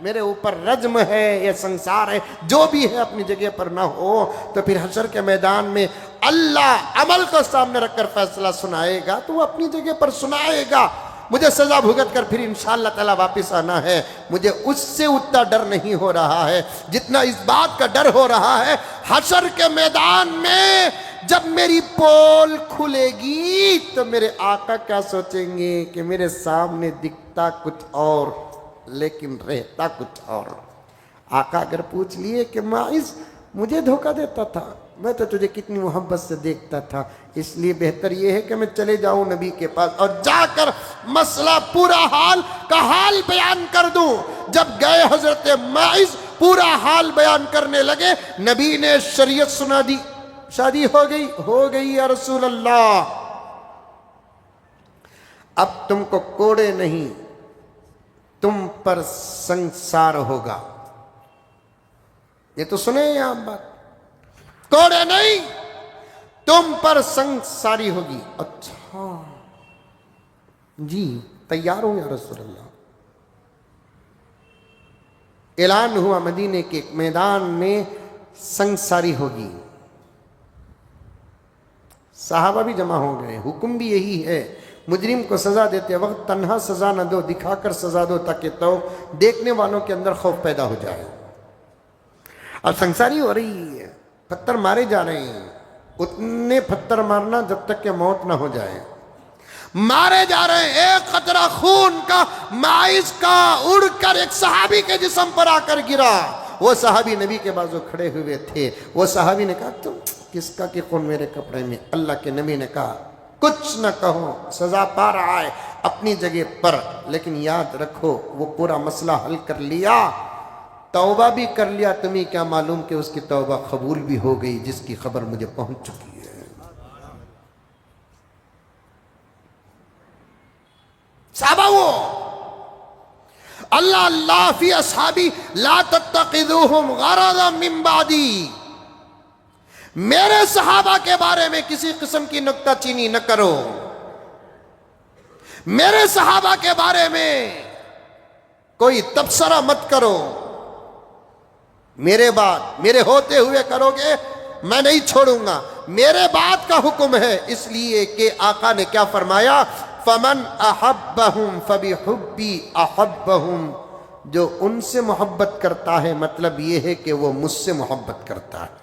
میرے اوپر رجم ہے یا سنسار ہے، جو بھی ہے اپنی جگہ پر نہ ہو، تو پھر حشر کے میدان میں اللہ عمل کو سامنے رکھ کر فیصلہ سنائے گا تو وہ اپنی جگہ پر سنائے گا۔ مجھے سزا بھگت کر پھر انشاءاللہ تعالی واپس آنا ہے، مجھے اس سے اتنا ڈر نہیں ہو رہا ہے جتنا اس بات کا ڈر ہو رہا ہے حشر کے میدان میں جب میری پول کھلے گی تو میرے آقا کیا سوچیں گے کہ میرے سامنے دکھتا کچھ اور لیکن رہتا کچھ اور۔ آقا اگر پوچھ لیے کہ ماعز مجھے دھوکہ دیتا تھا، میں تو تجھے کتنی محبت سے دیکھتا تھا، اس لیے بہتر یہ ہے کہ میں چلے جاؤں نبی کے پاس اور جا کر مسئلہ پورا حال کا حال بیان کر دوں۔ جب گئے حضرت ماعز پورا حال بیان کرنے لگے، نبی نے شریعت سنا دی، شادی ہو گئی یا رسول اللہ، اب تم کو کوڑے نہیں تم پر سنسار ہوگا۔ یہ تو سنیں یہاں بات، کوڑے نہیں تم پر سنساری ہوگی۔ اچھا جی تیار ہوں یا رسول اللہ۔ اعلان ہوا مدینے کے ایک میدان میں سنساری ہوگی، صحابہ بھی جمع ہو گئے، حکم بھی یہی ہے، مجرم کو سزا دیتے وقت تنہا سزا نہ دو، دکھا کر سزا دو تاکہ تو دیکھنے والوں کے اندر خوف پیدا ہو جائے۔ اب سنساری ہو رہی ہے، پتھر مارے جا رہے ہیں، اتنے پتھر مارنا جب تک کہ موت نہ ہو جائے، مارے جا رہے ہیں، ایک قطرہ خون کا ماعز کا اڑ کر ایک صحابی کے جسم پر آ کر گرا۔ وہ صحابی نبی کے بازو کھڑے ہوئے تھے، وہ صحابی نے کہا تم کس کا کہ خون میرے کپڑے میں؟ اللہ کے نبی نے کہا کچھ نہ کہو، سزا پا رہا ہے اپنی جگہ پر، لیکن یاد رکھو وہ پورا مسئلہ حل کر لیا، توبہ بھی کر لیا، تمہیں کیا معلوم کہ اس کی توبہ قبول بھی ہو گئی جس کی خبر مجھے پہنچ چکی ہے۔ صحابہ وہ اللہ اللہ فی اصحابی لا تتخذوہم غرضا من بعدی، میرے صحابہ کے بارے میں کسی قسم کی نکتہ چینی نہ کرو، میرے صحابہ کے بارے میں کوئی تبصرہ مت کرو، میرے بات میرے ہوتے ہوئے کرو گے میں نہیں چھوڑوں گا، میرے بات کا حکم ہے۔ اس لیے کہ آقا نے کیا فرمایا؟ فمن احبہم فبحبی احبہم، جو ان سے محبت کرتا ہے مطلب یہ ہے کہ وہ مجھ سے محبت کرتا ہے۔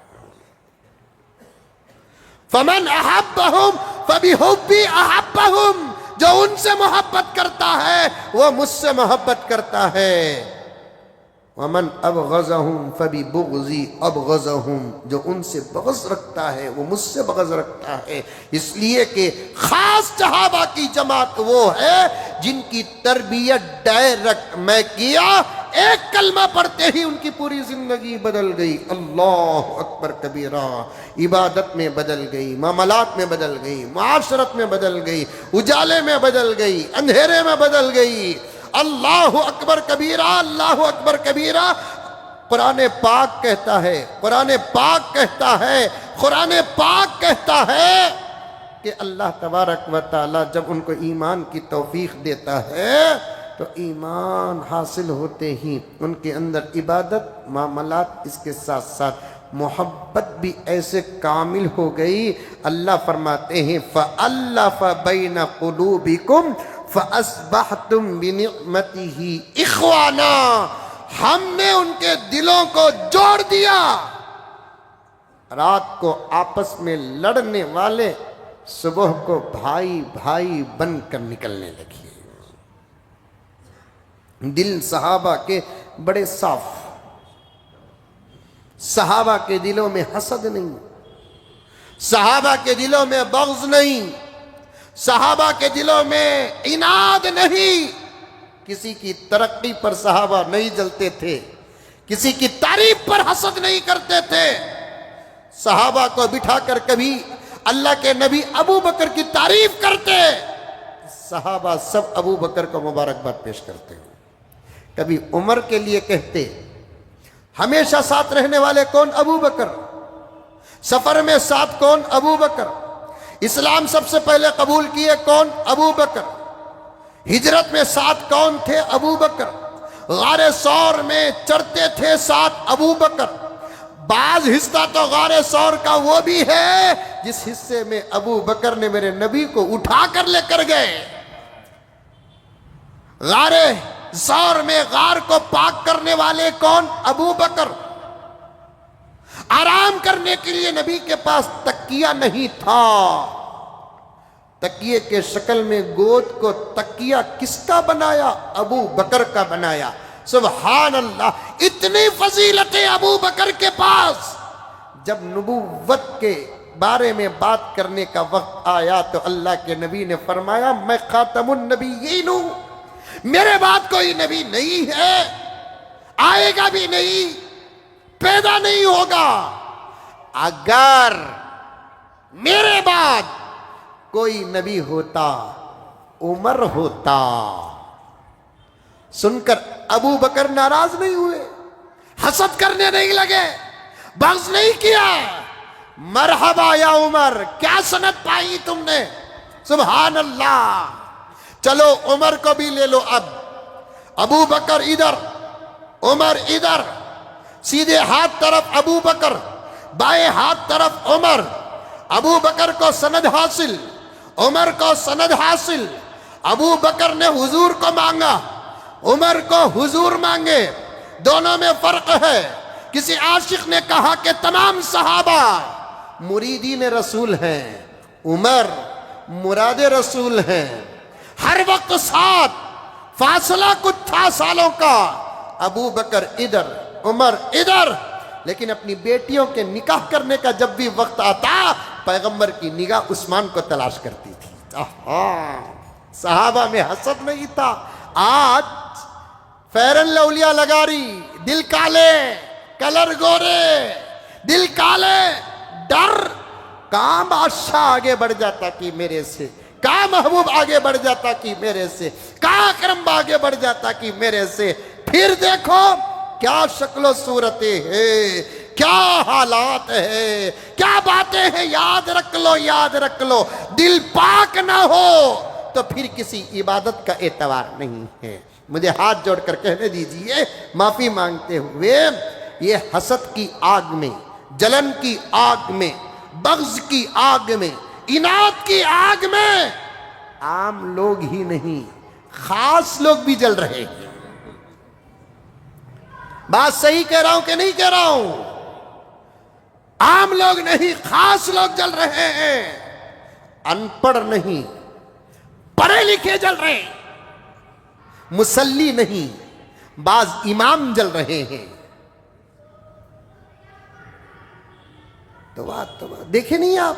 فمن احبہم فبحبی احبہم، جو ان سے محبت کرتا ہے وہ مجھ سے محبت کرتا ہے۔ ومن ابغضہم فببغضی ابغضہم، جو ان سے بغض رکھتا ہے وہ مجھ سے بغض رکھتا ہے۔ اس لیے کہ خاص صحابہ کی جماعت وہ ہے جن کی تربیت ڈائریکٹ میں کیا، ایک کلمہ پڑھتے ہی ان کی پوری زندگی بدل گئی، اللہ اکبر کبیرہ، عبادت میں بدل گئی، معاملات میں بدل گئی، معاشرت میں بدل گئی، اجالے میں بدل گئی، اندھیرے میں بدل گئی، اللہ اکبر کبیرہ، اللہ اکبر کبیرہ۔ قرآن پاک کہتا ہے، قرآن پاک کہتا ہے قرآن پاک کہتا ہے کہ اللہ تبارک و تعالی جب ان کو ایمان کی توفیق دیتا ہے تو ایمان حاصل ہوتے ہی ان کے اندر عبادت معاملات اس کے ساتھ ساتھ محبت بھی ایسے کامل ہو گئی. اللہ فرماتے ہیں فَأَلَّفَ بَيْنَ قُلُوبِكُمْ فَأَصْبَحْتُمْ بِنِعْمَتِهِ إِخْوَانًا. ہم نے ان کے دلوں کو جوڑ دیا. رات کو آپس میں لڑنے والے صبح کو بھائی بھائی بن کر نکلنے لگے. دل صحابہ کے بڑے صاف. صحابہ کے دلوں میں حسد نہیں، صحابہ کے دلوں میں بغض نہیں، صحابہ کے دلوں میں عناد نہیں. کسی کی ترقی پر صحابہ نہیں جلتے تھے، کسی کی تعریف پر حسد نہیں کرتے تھے. صحابہ کو بٹھا کر کبھی اللہ کے نبی ابو بکر کی تعریف کرتے، صحابہ سب ابو بکر کو مبارکباد پیش کرتے. کبھی عمر کے لیے کہتے، ہمیشہ ساتھ رہنے والے کون؟ ابو بکر. سفر میں ساتھ کون؟ ابو بکر. اسلام سب سے پہلے قبول کیے کون؟ ابو بکر. ہجرت میں ساتھ کون تھے؟ ابو بکر. غار ثور میں چڑھتے تھے ساتھ ابو بکر. بعض حصہ تو غار ثور کا وہ بھی ہے جس حصے میں ابو بکر نے میرے نبی کو اٹھا کر لے کر گئے. غار ثور میں غار کو پاک کرنے والے کون؟ ابو بکر. آرام کرنے کے لیے نبی کے پاس تکیہ نہیں تھا. تکیے کے شکل میں گود کو تکیہ کس کا بنایا؟ ابو بکر کا بنایا. سبحان اللہ، اتنی فضیلتیں ابو بکر کے پاس. جب نبوت کے بارے میں بات کرنے کا وقت آیا تو اللہ کے نبی نے فرمایا میں خاتم النبیین ہوں، میرے بعد کوئی نبی نہیں ہے، آئے گا بھی نہیں، پیدا نہیں ہوگا. اگر میرے بعد کوئی نبی ہوتا عمر ہوتا. سن کر ابو بکر ناراض نہیں ہوئے، حسد کرنے نہیں لگے، بغض نہیں کیا. مرحبا یا عمر، کیا سند پائی تم نے؟ سبحان اللہ. چلو عمر کو بھی لے لو. اب ابو بکر ادھر، عمر ادھر. سیدھے ہاتھ طرف ابو بکر، بائیں ہاتھ طرف عمر. ابو بکر کو سند حاصل، عمر کو سند حاصل. ابو بکر نے حضور کو مانگا، عمر کو حضور مانگے. دونوں میں فرق ہے. کسی عاشق نے کہا کہ تمام صحابہ مریدین رسول ہیں، عمر مراد رسول ہیں. ہر وقت ساتھ، فاصلہ کچھ تھا سالوں کا. ابو بکر ادھر، عمر ادھر. لیکن اپنی بیٹیوں کے نکاح کرنے کا جب بھی وقت آتا پیغمبر کی نگاہ عثمان کو تلاش کرتی تھی. صحابہ میں حسد نہیں تھا. آج فیرن لولیا لگا رہی، دل کالے، کلر گورے، دل کالے، ڈر. کہاں بادشاہ آگے بڑھ جاتا کہ میرے سے، کہاں محبوب آگے بڑھ جاتا کہ میرے سے، کہاں اکرم آگے بڑھ جاتا کہ میرے سے. پھر دیکھو کیا شکل و صورتیں ہیں، کیا حالات ہیں، کیا باتیں ہیں. یاد رکھ لو، یاد رکھ لو، دل پاک نہ ہو تو پھر کسی عبادت کا اعتبار نہیں ہے. مجھے ہاتھ جوڑ کر کہنے دیجئے معافی مانگتے ہوئے، یہ حسد کی آگ میں، جلن کی آگ میں، بغض کی آگ میں، عناد کی آگ میں عام لوگ ہی نہیں خاص لوگ بھی جل رہے ہیں. بات صحیح کہہ رہا ہوں کہ نہیں کہہ رہا ہوں؟ عام لوگ نہیں خاص لوگ جل رہے ہیں. ان پڑھ نہیں، پڑھے لکھے جل رہے ہیں. مسلی نہیں، بعض امام جل رہے ہیں. تو بات دیکھیں نہیں آپ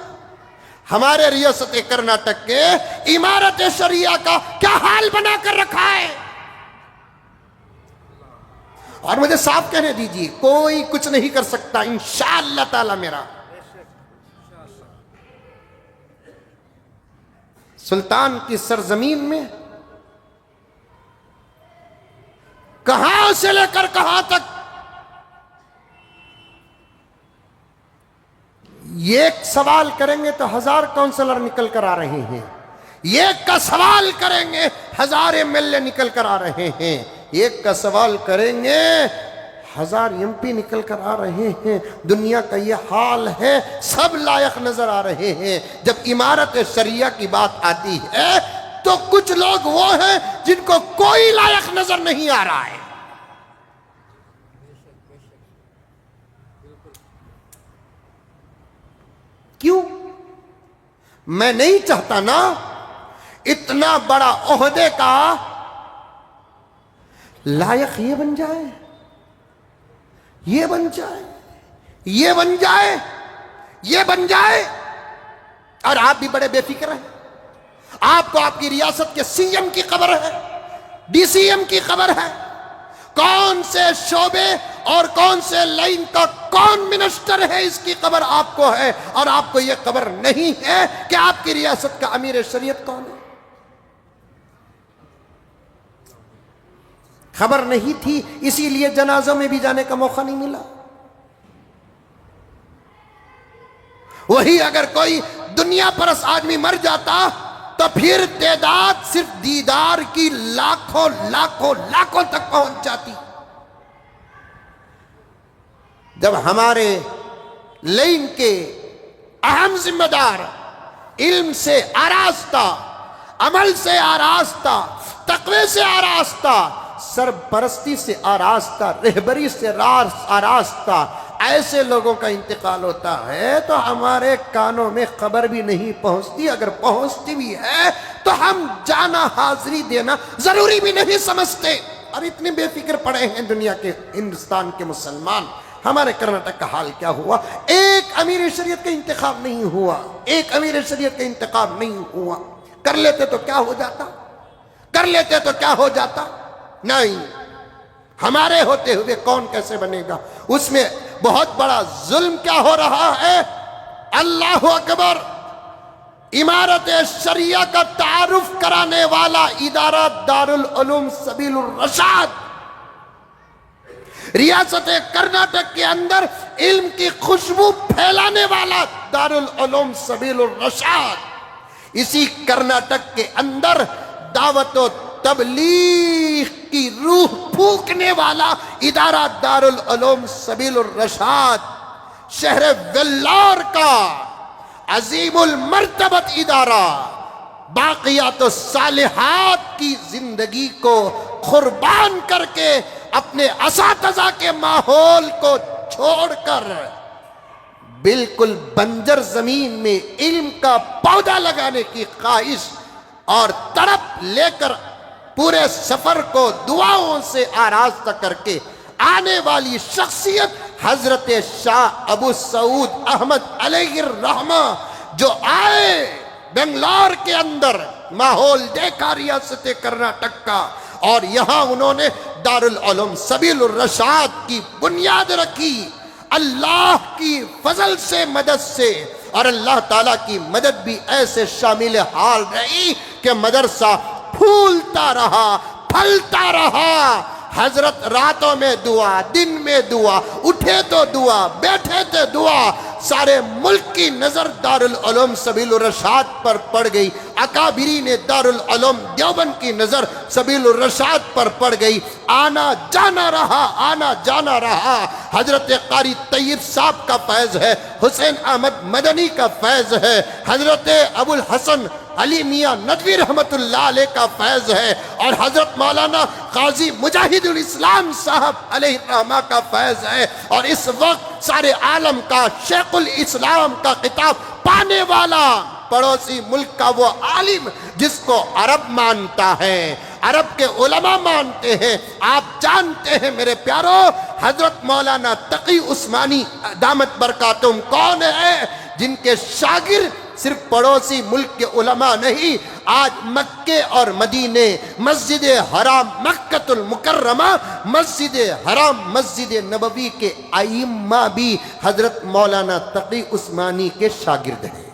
ہمارے ریاست کرناٹک کے عمارت شریعہ کا کیا حال بنا کر رکھا ہے. اور مجھے صاف کہنے دیجئے کوئی کچھ نہیں کر سکتا انشاءاللہ تعالی. میرا سلطان کی سرزمین میں کہاں سے لے کر کہاں تک یہ ایک سوال کریں گے تو 1000 کونسلر نکل کر آ رہے ہیں، ایک کا سوال کریں گے 1000 MLA نکل کر آ رہے ہیں، ایک کا سوال کریں گے 1000 MP نکل کر آ رہے ہیں۔ دنیا کا یہ حال ہے، سب لائق نظر آ رہے ہیں۔ جب امارت شریعہ کی بات آتی ہے تو کچھ لوگ وہ ہیں جن کو کوئی لائق نظر نہیں آ رہا ہے۔ کیوں؟ میں نہیں چاہتا نا اتنا بڑا عہدے کا لائق یہ بن جائے، یہ بن جائے، یہ بن جائے، یہ بن جائے، اور آپ بھی بڑے بے فکر ہیں۔ آپ کو آپ کی ریاست کے CM کی خبر ہے، DCM کی خبر ہے، کون سے شعبے اور کون سے لائن کا کون منسٹر ہے اس کی خبر آپ کو ہے، اور آپ کو یہ خبر نہیں ہے کہ آپ کی ریاست کا امیر شریعت کون ہے۔ خبر نہیں تھی، اسی لیے جنازوں میں بھی جانے کا موقع نہیں ملا۔ وہی اگر کوئی دنیا پرست آدمی مر جاتا تو پھر تعداد صرف دیدار کی لاکھوں لاکھوں لاکھوں تک پہنچ جاتی۔ جب ہمارے لائن کے اہم ذمہ دار علم سے آراستہ، عمل سے آراستہ، تقوی سے آراستہ، سرپرستی سے آراستہ، رہبری سے آراستہ ایسے لوگوں کا انتقال ہوتا ہے تو ہمارے کانوں میں خبر بھی نہیں پہنچتی، اگر پہنچتی بھی ہے تو ہم جانا حاضری دینا ضروری بھی نہیں سمجھتے۔ اور اتنے بے فکر پڑے ہیں دنیا کے، ہندوستان کے مسلمان۔ ہمارے کرناٹک کا حال کیا ہوا؟ ایک امیر شریعت کا انتخاب نہیں ہوا، ایک امیر شریعت کا انتخاب نہیں ہوا۔ کر لیتے تو کیا ہو جاتا، کر لیتے تو کیا ہو جاتا؟ نہیں، ہمارے ہوتے ہوئے کون کیسے بنے گا؟ اس میں بہت بڑا ظلم کیا ہو رہا ہے؟ اللہ اکبر! امارت شریعہ کا تعارف کرانے والا ادارہ دارالعلوم سبیل الرشاد، ریاست کرناٹک کے اندر علم کی خوشبو پھیلانے والا دارالعلوم سبیل الرشاد، اسی کرناٹک کے اندر دعوت و تبلیغ کی روح پھونکنے والا ادارہ دارالعلوم سبیل الرشاد، شہر ویلور کا عظیم المرتبت ادارہ، باقیات الصالحات کی زندگی کو قربان کر کے اپنے اساتذہ کے ماحول کو چھوڑ کر بالکل بنجر زمین میں علم کا پودا لگانے کی خواہش اور تڑپ لے کر پورے سفر کو دعاؤں سے آراستہ کر کے آنے والی شخصیت حضرت شاہ ابو سعود احمد علیہ الرحمہ، جو آئے بنگلور کے اندر، ماحول دیکھا ریاست کرناٹک کا، اور یہاں انہوں نے دارالعلوم سبیل الرشاد کی بنیاد رکھی۔ اللہ کی فضل سے، مدد سے، اور اللہ تعالیٰ کی مدد بھی ایسے شامل حال رہی کہ مدرسہ پھولتا رہا، پھلتا رہا۔ حضرت راتوں میں دعا، دن میں دعا، اٹھے تو دعا، بیٹھے تو دعا۔ سارے ملک کی نظر دارالعلوم سبیل الرشاد پر پڑ گئی، اکابرین دارالعلوم دیوبند کی نظر سبیل الرشاد پر پڑ گئی۔ آنا جانا رہا، آنا جانا رہا۔ حضرت قاری طیب صاحب کا فیض ہے، حسین احمد مدنی کا فیض ہے، حضرت ابو الحسن علی میاں ندوی رحمت اللہ علیہ کا فیض ہے، اور حضرت مولانا قاضی مجاہد الاسلام صاحب علیہ الرحمہ کا فیض ہے۔ اور اس وقت سارے عالم کا شیخ الاسلام کا خطاب پانے والا پڑوسی ملک کا وہ عالم جس کو عرب مانتا ہے، عرب کے علماء مانتے ہیں، آپ جانتے ہیں میرے پیارو، حضرت مولانا تقی عثمانی دامت برکاتہم کون ہے؟ جن کے شاگرد صرف پڑوسی ملک کے علماء نہیں، آج مکے اور مدینے، مسجد حرام مکۃ المکرمہ، مسجد حرام مسجد نبوی کے ائمہ بھی حضرت مولانا تقی عثمانی کے شاگرد ہیں۔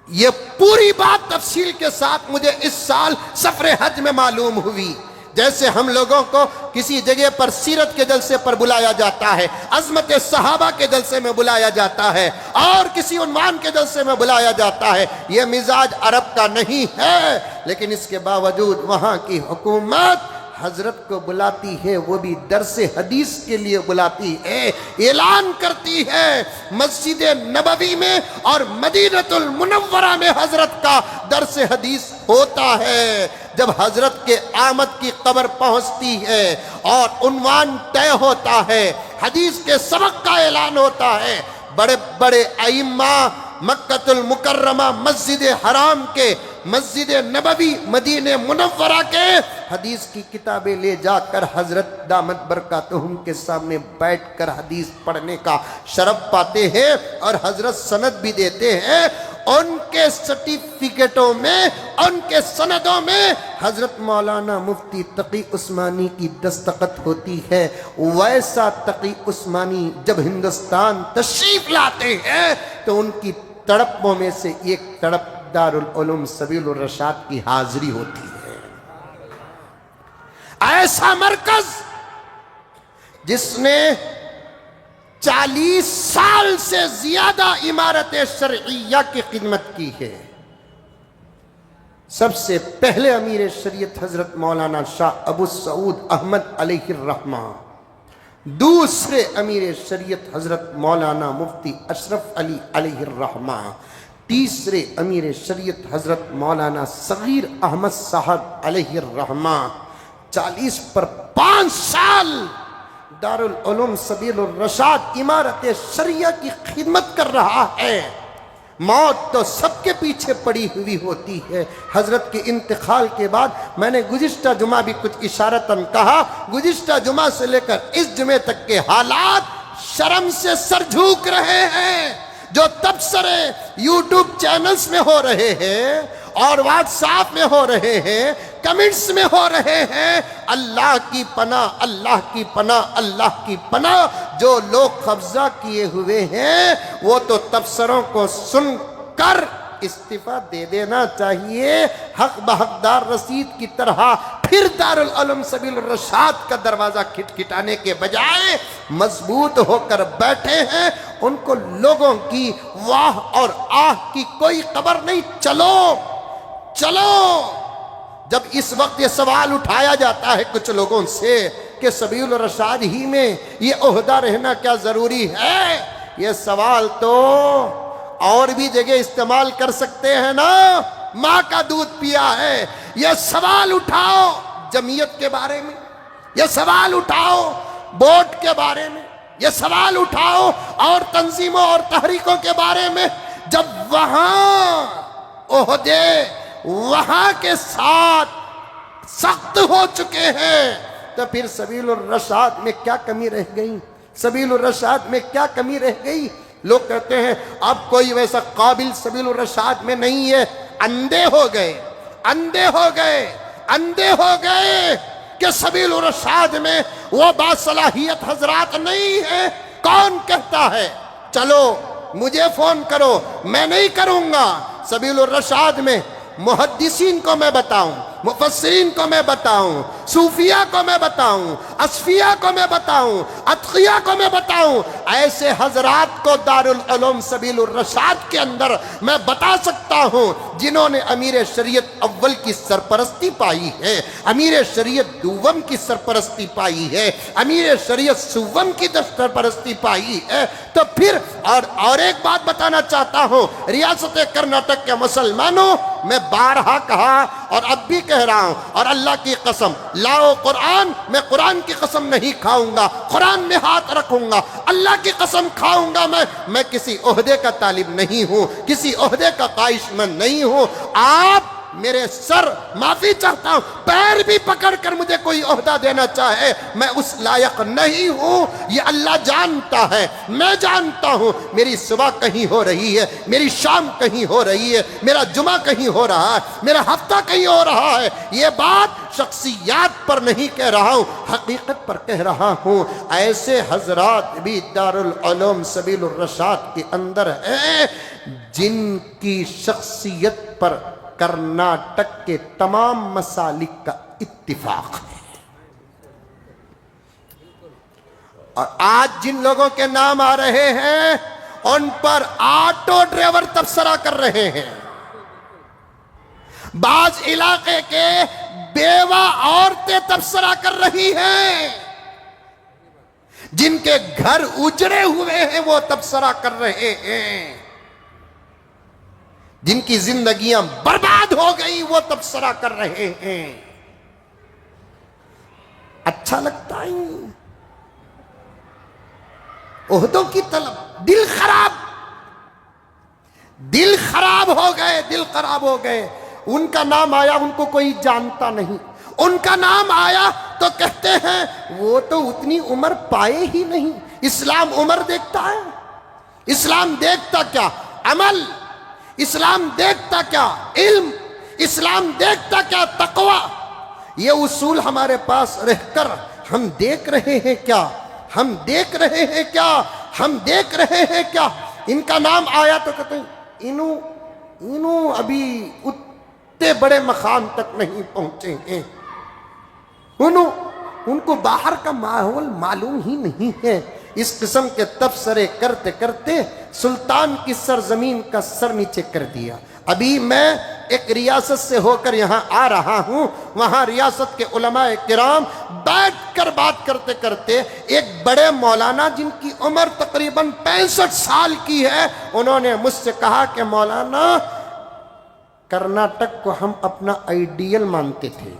یہ پوری بات تفصیل کے ساتھ مجھے اس سال سفر حج میں معلوم ہوئی۔ جیسے ہم لوگوں کو کسی جگہ پر سیرت کے جلسے پر بلایا جاتا ہے، عظمت صحابہ کے جلسے میں بلایا جاتا ہے، اور کسی عنوان کے جلسے میں بلایا جاتا ہے، یہ مزاج عرب کا نہیں ہے، لیکن اس کے باوجود وہاں کی حکومت حضرت کو بلاتی ہے، وہ بھی درس حدیث کے لیے بلاتی ہے، اعلان کرتی ہے مسجد نبوی میں اور مدینہ المنورہ میں حضرت کا درس حدیث ہوتا ہے۔ جب حضرت کے آمد کی خبر پہنچتی ہے اور عنوان طے ہوتا ہے، حدیث کے سبق کا اعلان ہوتا ہے، بڑے بڑے ائمہ مکہ المکرمہ مسجد حرام کے، مسجد نبوی مدینہ منورہ کے حدیث کی کتابیں لے جا کر حضرت دامت برکاتہم کے سامنے بیٹھ کر حدیث پڑھنے کا شرف پاتے ہیں، اور حضرت سند بھی دیتے ہیں۔ ان کے سرٹیفکیٹوں میں، ان کے سندوں میں حضرت مولانا مفتی تقی عثمانی کی دستخط ہوتی ہے۔ ویسا تقی عثمانی جب ہندوستان تشریف لاتے ہیں تو ان کی تڑپوں میں سے ایک تڑپ دارالعلوم سبیل الرشاد کی حاضری ہوتی ہے۔ ایسا مرکز جس نے 40 سال سے زیادہ عمارت شرعیہ کی خدمت کی ہے۔ سب سے پہلے امیر شریعت حضرت مولانا شاہ ابو سعود احمد علیہ الرحمہ، دوسرے امیر شریعت حضرت مولانا مفتی اشرف علی علیہ الرحمہ، تیسرے امیر شریعت حضرت مولانا صغیر احمد صاحب علیہ الرحمہ، 40 پر 5 سال دارالعلوم سبیل الرشاد عمارت شریعہ کی خدمت کر رہا ہے۔ موت تو سب کے پیچھے پڑی ہوئی ہوتی ہے۔ حضرت کے انتقال کے بعد میں نے گزشتہ جمعہ بھی کچھ اشارتاً کہا، گزشتہ جمعہ سے لے کر اس جمعے تک کے حالات شرم سے سر جھوک رہے ہیں۔ جو تبصرے یوٹیوب چینلز میں ہو رہے ہیں اور واٹس ایپ میں ہو رہے ہیں، کمنٹس میں ہو رہے ہیں، اللہ کی پناہ، اللہ کی پناہ، اللہ کی پناہ، جو لوگ قبضہ کیے ہوئے ہیں وہ تو تبصروں کو سن کر استعفیٰ دے دینا چاہیے، حق بحقدار رسید کی طرح پھر دارالعلوم سبیل الرشاد کا دروازہ کھٹکھٹانے کے بجائے مضبوط ہو کر بیٹھے ہیں۔ ان کو لوگوں کی واہ اور آہ کی کوئی خبر نہیں۔ چلو جب اس وقت یہ سوال اٹھایا جاتا ہے کچھ لوگوں سے کہ سبیل الرشاد ہی میں یہ عہدہ رہنا کیا ضروری ہے، یہ سوال تو اور بھی جگہ استعمال کر سکتے ہیں نا، ماں کا دودھ پیا ہے۔ یہ سوال اٹھاؤ جمعیت کے بارے میں، یہ سوال اٹھاؤ بورڈ کے بارے میں، یہ سوال اٹھاؤ اور تنظیموں اور تحریکوں کے بارے میں، جب وہاں عہدے وہاں کے ساتھ سخت ہو چکے ہیں تو پھر سبیل الرشاد میں کیا کمی رہ گئی؟ سبیل الرشاد میں کیا کمی رہ گئی؟ لوگ کہتے ہیں اب کوئی ویسا قابل سبیل الرشاد میں نہیں ہے۔ اندھے ہو گئے کہ سبیل الرشاد میں وہ باصلاحیت حضرات نہیں ہے۔ کون کہتا ہے؟ چلو مجھے فون کرو، میں نہیں کروں گا۔ سبیل الرشاد میں محدثین کو میں بتاؤں، مفسرین کو میں بتاؤں، صوفیہ کو میں بتاؤں، اصفیہ کو میں بتاؤں، اتقیہ کو میں بتاؤں، ایسے حضرات کو دارالعلوم سبیل الرشاد کے اندر میں بتا سکتا ہوں جنہوں نے امیر شریعت اول کی سرپرستی پائی ہے، امیر شریعت دوم کی سرپرستی پائی ہے، امیر شریعت سوم کی سرپرستی پائی ہے۔ تو پھر اور ایک بات بتانا چاہتا ہوں، ریاست کرناٹک کے مسلمانوں، میں بارہا کہا اور اب بھی کہہ رہا ہوں، اور اللہ کی قسم لاؤ قرآن، میں قرآن کی قسم نہیں کھاؤں گا، قرآن میں ہاتھ رکھوں گا، اللہ کی قسم کھاؤں گا، میں کسی عہدے کا طالب نہیں ہوں، کسی عہدے کا خواہش مند نہیں ہوں۔ آپ میرے سر معافی چاہتا ہوں، پیر بھی پکڑ کر مجھے کوئی عہدہ دینا چاہے، میں اس لائق نہیں ہوں، یہ اللہ جانتا ہے، میں جانتا ہوں۔ میری صبح کہیں ہو رہی ہے، میری شام کہیں ہو رہی ہے، میرا جمعہ کہیں ہو رہا ہے، میرا ہفتہ کہیں ہو رہا ہے۔ یہ بات شخصیات پر نہیں کہہ رہا ہوں، حقیقت پر کہہ رہا ہوں۔ ایسے حضرات بھی دارالعلوم سبیل الرشاد کے اندر ہیں جن کی شخصیت پر کرناٹک کے تمام مسالک کا اتفاق ہے۔ اور آج جن لوگوں کے نام آ رہے ہیں ان پر آٹو ڈرائیور تبصرہ کر رہے ہیں، بعض علاقے کے بیوہ عورتیں تبصرہ کر رہی ہیں، جن کے گھر اجڑے ہوئے ہیں وہ تبصرہ کر رہے ہیں، جن کی زندگیاں برباد ہو گئی وہ تبصرہ کر رہے ہیں۔ اچھا لگتا ہے عہدوں کی طلب، دل خراب ہو گئے، دل خراب ہو گئے۔ ان کا نام آیا ان کو کوئی جانتا نہیں، ان کا نام آیا تو کہتے ہیں وہ تو اتنی عمر پائے ہی نہیں۔ اسلام عمر دیکھتا ہے؟ اسلام دیکھتا کیا عمل؟ اسلام دیکھتا کیا علم؟ اسلام دیکھتا کیا تقوی؟ یہ اصول ہمارے پاس رہ کر ہم دیکھ رہے ہیں کیا؟ ہم دیکھ رہے ہیں کیا؟ ہم دیکھ رہے ہیں کیا؟ ان کا نام آیا تو کہتے ہیں انہوں ابھی اتنے بڑے مقام تک نہیں پہنچے ہیں، ان کو باہر کا ماحول معلوم ہی نہیں ہے۔ اس قسم کے تبصرے کرتے کرتے سلطان کی سرزمین کا سر نیچے کر دیا۔ ابھی میں ایک ریاست سے ہو کر یہاں آ رہا ہوں، وہاں ریاست کے علماء کرام بیٹھ کر بات کرتے کرتے ایک بڑے مولانا جن کی عمر تقریباً 65 سال کی ہے، انہوں نے مجھ سے کہا کہ مولانا کرناٹک کو ہم اپنا آئیڈیل مانتے تھے،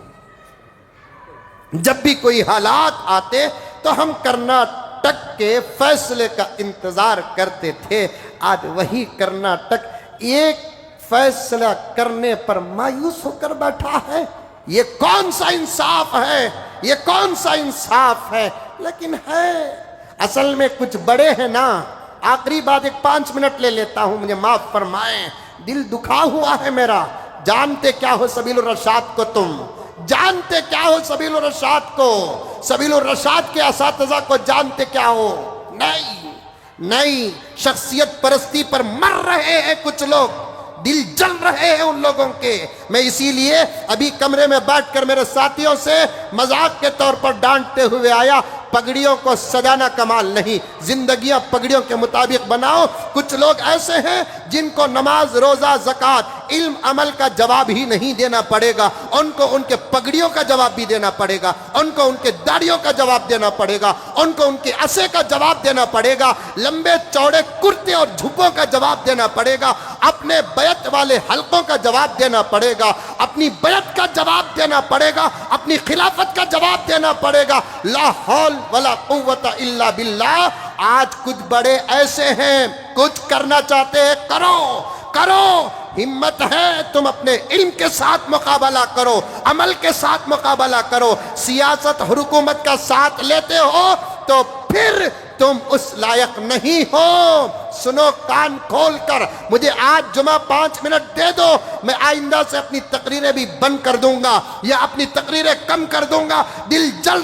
جب بھی کوئی حالات آتے تو ہم کرناٹک کے فیصلے کا انتظار کرتے تھے۔ آج وہی کرناٹک ایک فیصلہ کرنے پر مایوس ہو کر بیٹھا ہے۔ یہ کون سا انصاف ہے؟ یہ کون سا انصاف ہے؟ لیکن ہے اصل میں کچھ بڑے ہیں نا۔ آخری بات ایک 5 منٹ لے لیتا ہوں، مجھے معاف فرمائیں، دل دکھا ہوا ہے میرا۔ جانتے کیا ہو سبیل الرشاد کو؟ تم جانتے کیا ہو سبیل الرشاد کو؟ سبیل الرشاد کے اساتذہ کو جانتے کیا ہو؟ نہیں، شخصیت پرستی پر مر رہے ہیں کچھ لوگ، دل جل رہے ہیں ان لوگوں کے۔ میں اسی لیے ابھی کمرے میں بیٹھ کر میرے ساتھیوں سے مذاق کے طور پر ڈانٹتے ہوئے آیا، پگڑیوں کو سجانا کمال نہیں، زندگیاں پگڑیوں کے مطابق بناؤ۔ کچھ لوگ ایسے ہیں جن کو نماز، روزہ، زکوٰۃ، علم، عمل کا جواب ہی نہیں دینا پڑے گا، ان کو ان کے پگڑیوں کا جواب بھی دینا پڑے گا، ان کو ان کے داڑھیوں کا جواب دینا پڑے گا، ان کو ان کے عصے کا جواب دینا پڑے گا، لمبے چوڑے کرتے اور جھبوں کا جواب دینا پڑے گا، اپنے بیعت والے حلقوں کا جواب دینا پڑے گا، اپنی بیعت کا جواب دینا پڑے گا، اپنی خلافت کا جواب دینا پڑے گا۔ لا حول ولا قوت الا باللہ۔ آج کچھ بڑے ایسے ہیں، کچھ کرنا چاہتے ہیں، کرو، ہمت ہے تم اپنے علم کے ساتھ مقابلہ کرو، عمل کے ساتھ مقابلہ کرو۔ سیاست حکومت کا ساتھ لیتے ہو تو پھر تم اس لائق نہیں ہو۔ سنو کان کھول کر، مجھے آج جمعہ 5 منٹ دے دو، میں آئندہ سے اپنی تقریریں بھی بند کر دوں گا یا اپنی تقریریں کم کر دوں گا۔ دل جل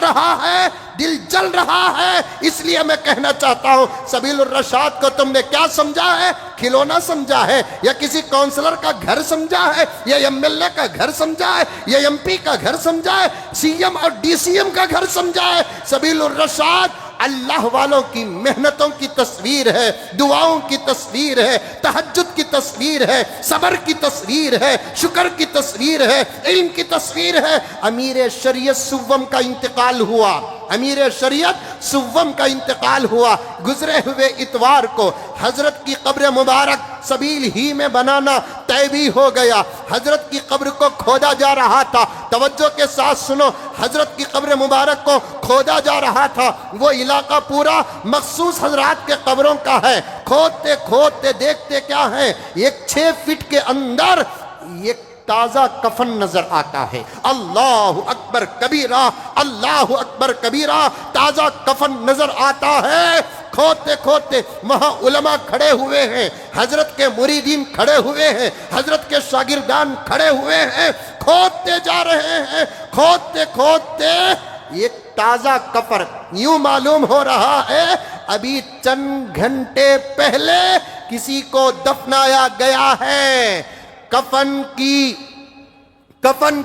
رہا ہے، اس لیے میں کہنا چاہتا ہوں سبیل الرشاد کو تم نے کیا سمجھا ہے؟ کھلونا سمجھا ہے، یا کسی کونسلر کا گھر سمجھا ہے، یا ایم ایل اے کا گھر سمجھا ہے، یا ایم پی کا گھر سمجھا ہے، سی ایم اور ڈی سی ایم کا گھر سمجھا ہے؟ سبیل الرشاد اللہ والوں کی محنتوں کی تصویر ہے، دعاؤں کی تصویر ہے، تہجد کی تصویر ہے، صبر کی تصویر ہے، شکر کی تصویر ہے، علم کی تصویر ہے۔ امیر شریعت سوم کا انتقال ہوا، گزرے ہوئے اتوار کو حضرت کی قبر مبارک سبیل ہی میں بنانا طے بھی ہو گیا۔ حضرت کی قبر کو کھودا جا رہا تھا، توجہ کے ساتھ سنو، حضرت کی قبر مبارک کو کھودا جا رہا تھا۔ وہ علاقہ پورا مخصوص حضرات کے قبروں کا ہے۔ کھودتے دیکھتے کیا ہے، ایک 6 فٹ کے اندر ایک تازہ کفن نظر آتا ہے۔ اللہ اکبر کبیرہ، اللہ اکبر کبیرہ، تازہ کفن نظر آتا ہے۔ کھودتے وہاں علماء کھڑے ہوئے ہیں، حضرت کے مریدین کھڑے ہوئے ہیں، حضرت کے شاگردان کھڑے ہوئے ہیں، کھودتے جا رہے ہیں۔ کھودتے ایک تازہ کفن، یوں معلوم ہو رہا ہے ابھی چند گھنٹے پہلے کسی کو دفنایا گیا ہے۔ کفن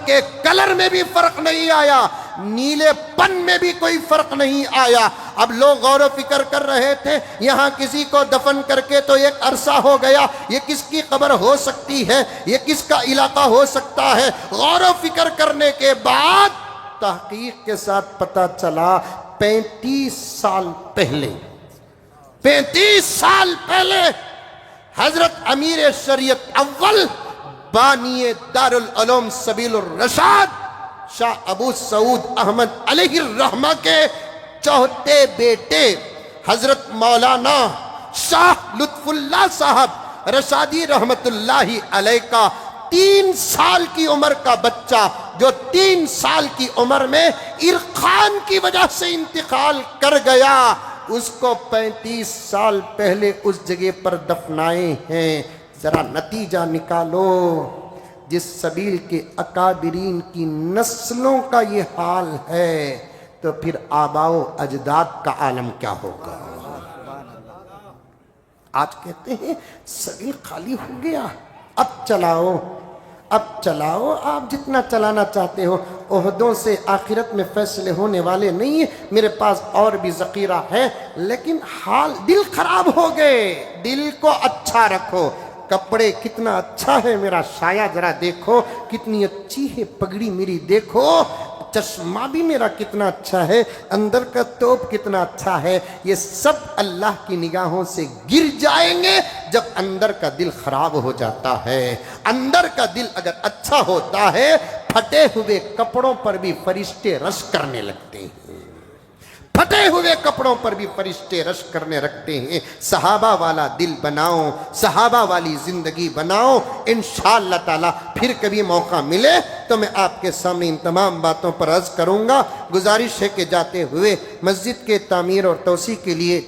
کے کلر میں بھی فرق نہیں آیا، نیلے پن میں بھی کوئی فرق نہیں آیا۔ اب لوگ غور و فکر کر رہے تھے، یہاں کسی کو دفن کر کے تو ایک عرصہ ہو گیا، یہ کس کی قبر ہو سکتی ہے، یہ کس کا علاقہ ہو سکتا ہے۔ غور و فکر کرنے کے بعد تحقیق کے ساتھ پتہ چلا 35 سال پہلے 35 سال پہلے حضرت امیر شریعت اول بانی دارالعلوم سبیل الرشاد شاہ ابو سعود احمد علیہ الرحمہ کے چوتھے بیٹے حضرت مولانا شاہ لطف اللہ صاحب رشادی رحمت اللہ علیہ کا 3 سال کی عمر کا بچہ، جو 3 سال کی عمر میں ارخان کی وجہ سے انتقال کر گیا، اس کو 35 سال پہلے اس جگہ پر دفنائے ہیں۔ ذرا نتیجہ نکالو، جس سبیل کے اکابرین کی نسلوں کا یہ حال ہے تو پھر آباء و اجداد کا عالم کیا ہوگا۔ آج کہتے ہیں سبیل خالی ہو گیا، اب چلاؤ آپ جتنا چلانا چاہتے ہو، عہدوں سے آخرت میں فیصلے ہونے والے نہیں ہیں۔ میرے پاس اور بھی ذخیرہ ہے، لیکن حال دل خراب ہو گئے۔ دل کو اچھا رکھو، کپڑے کتنا اچھا ہے میرا سایہ ذرا دیکھو، کتنی اچھی ہے پگڑی میری دیکھو، چشمہ بھی میرا کتنا اچھا ہے، اندر کا توپ کتنا اچھا ہے۔ یہ سب اللہ کی نگاہوں سے گر جائیں گے جب اندر کا دل خراب ہو جاتا ہے۔ اندر کا دل اگر اچھا ہوتا ہے، پھٹے ہوئے کپڑوں پر بھی فرشتے رشک کرنے لگتے ہیں، پھٹے ہوئے کپڑوں پر بھی فرشتے رشک کرنے رکھتے ہیں۔ صحابہ والا دل بناؤ، صحابہ والی زندگی بناؤ، انشاءاللہ تعالی پھر کبھی موقع ملے تو میں آپ کے سامنے ان تمام باتوں پر عرض کروں گا۔ گزارش ہے کہ جاتے ہوئے مسجد کے تعمیر اور توسیع کے لیے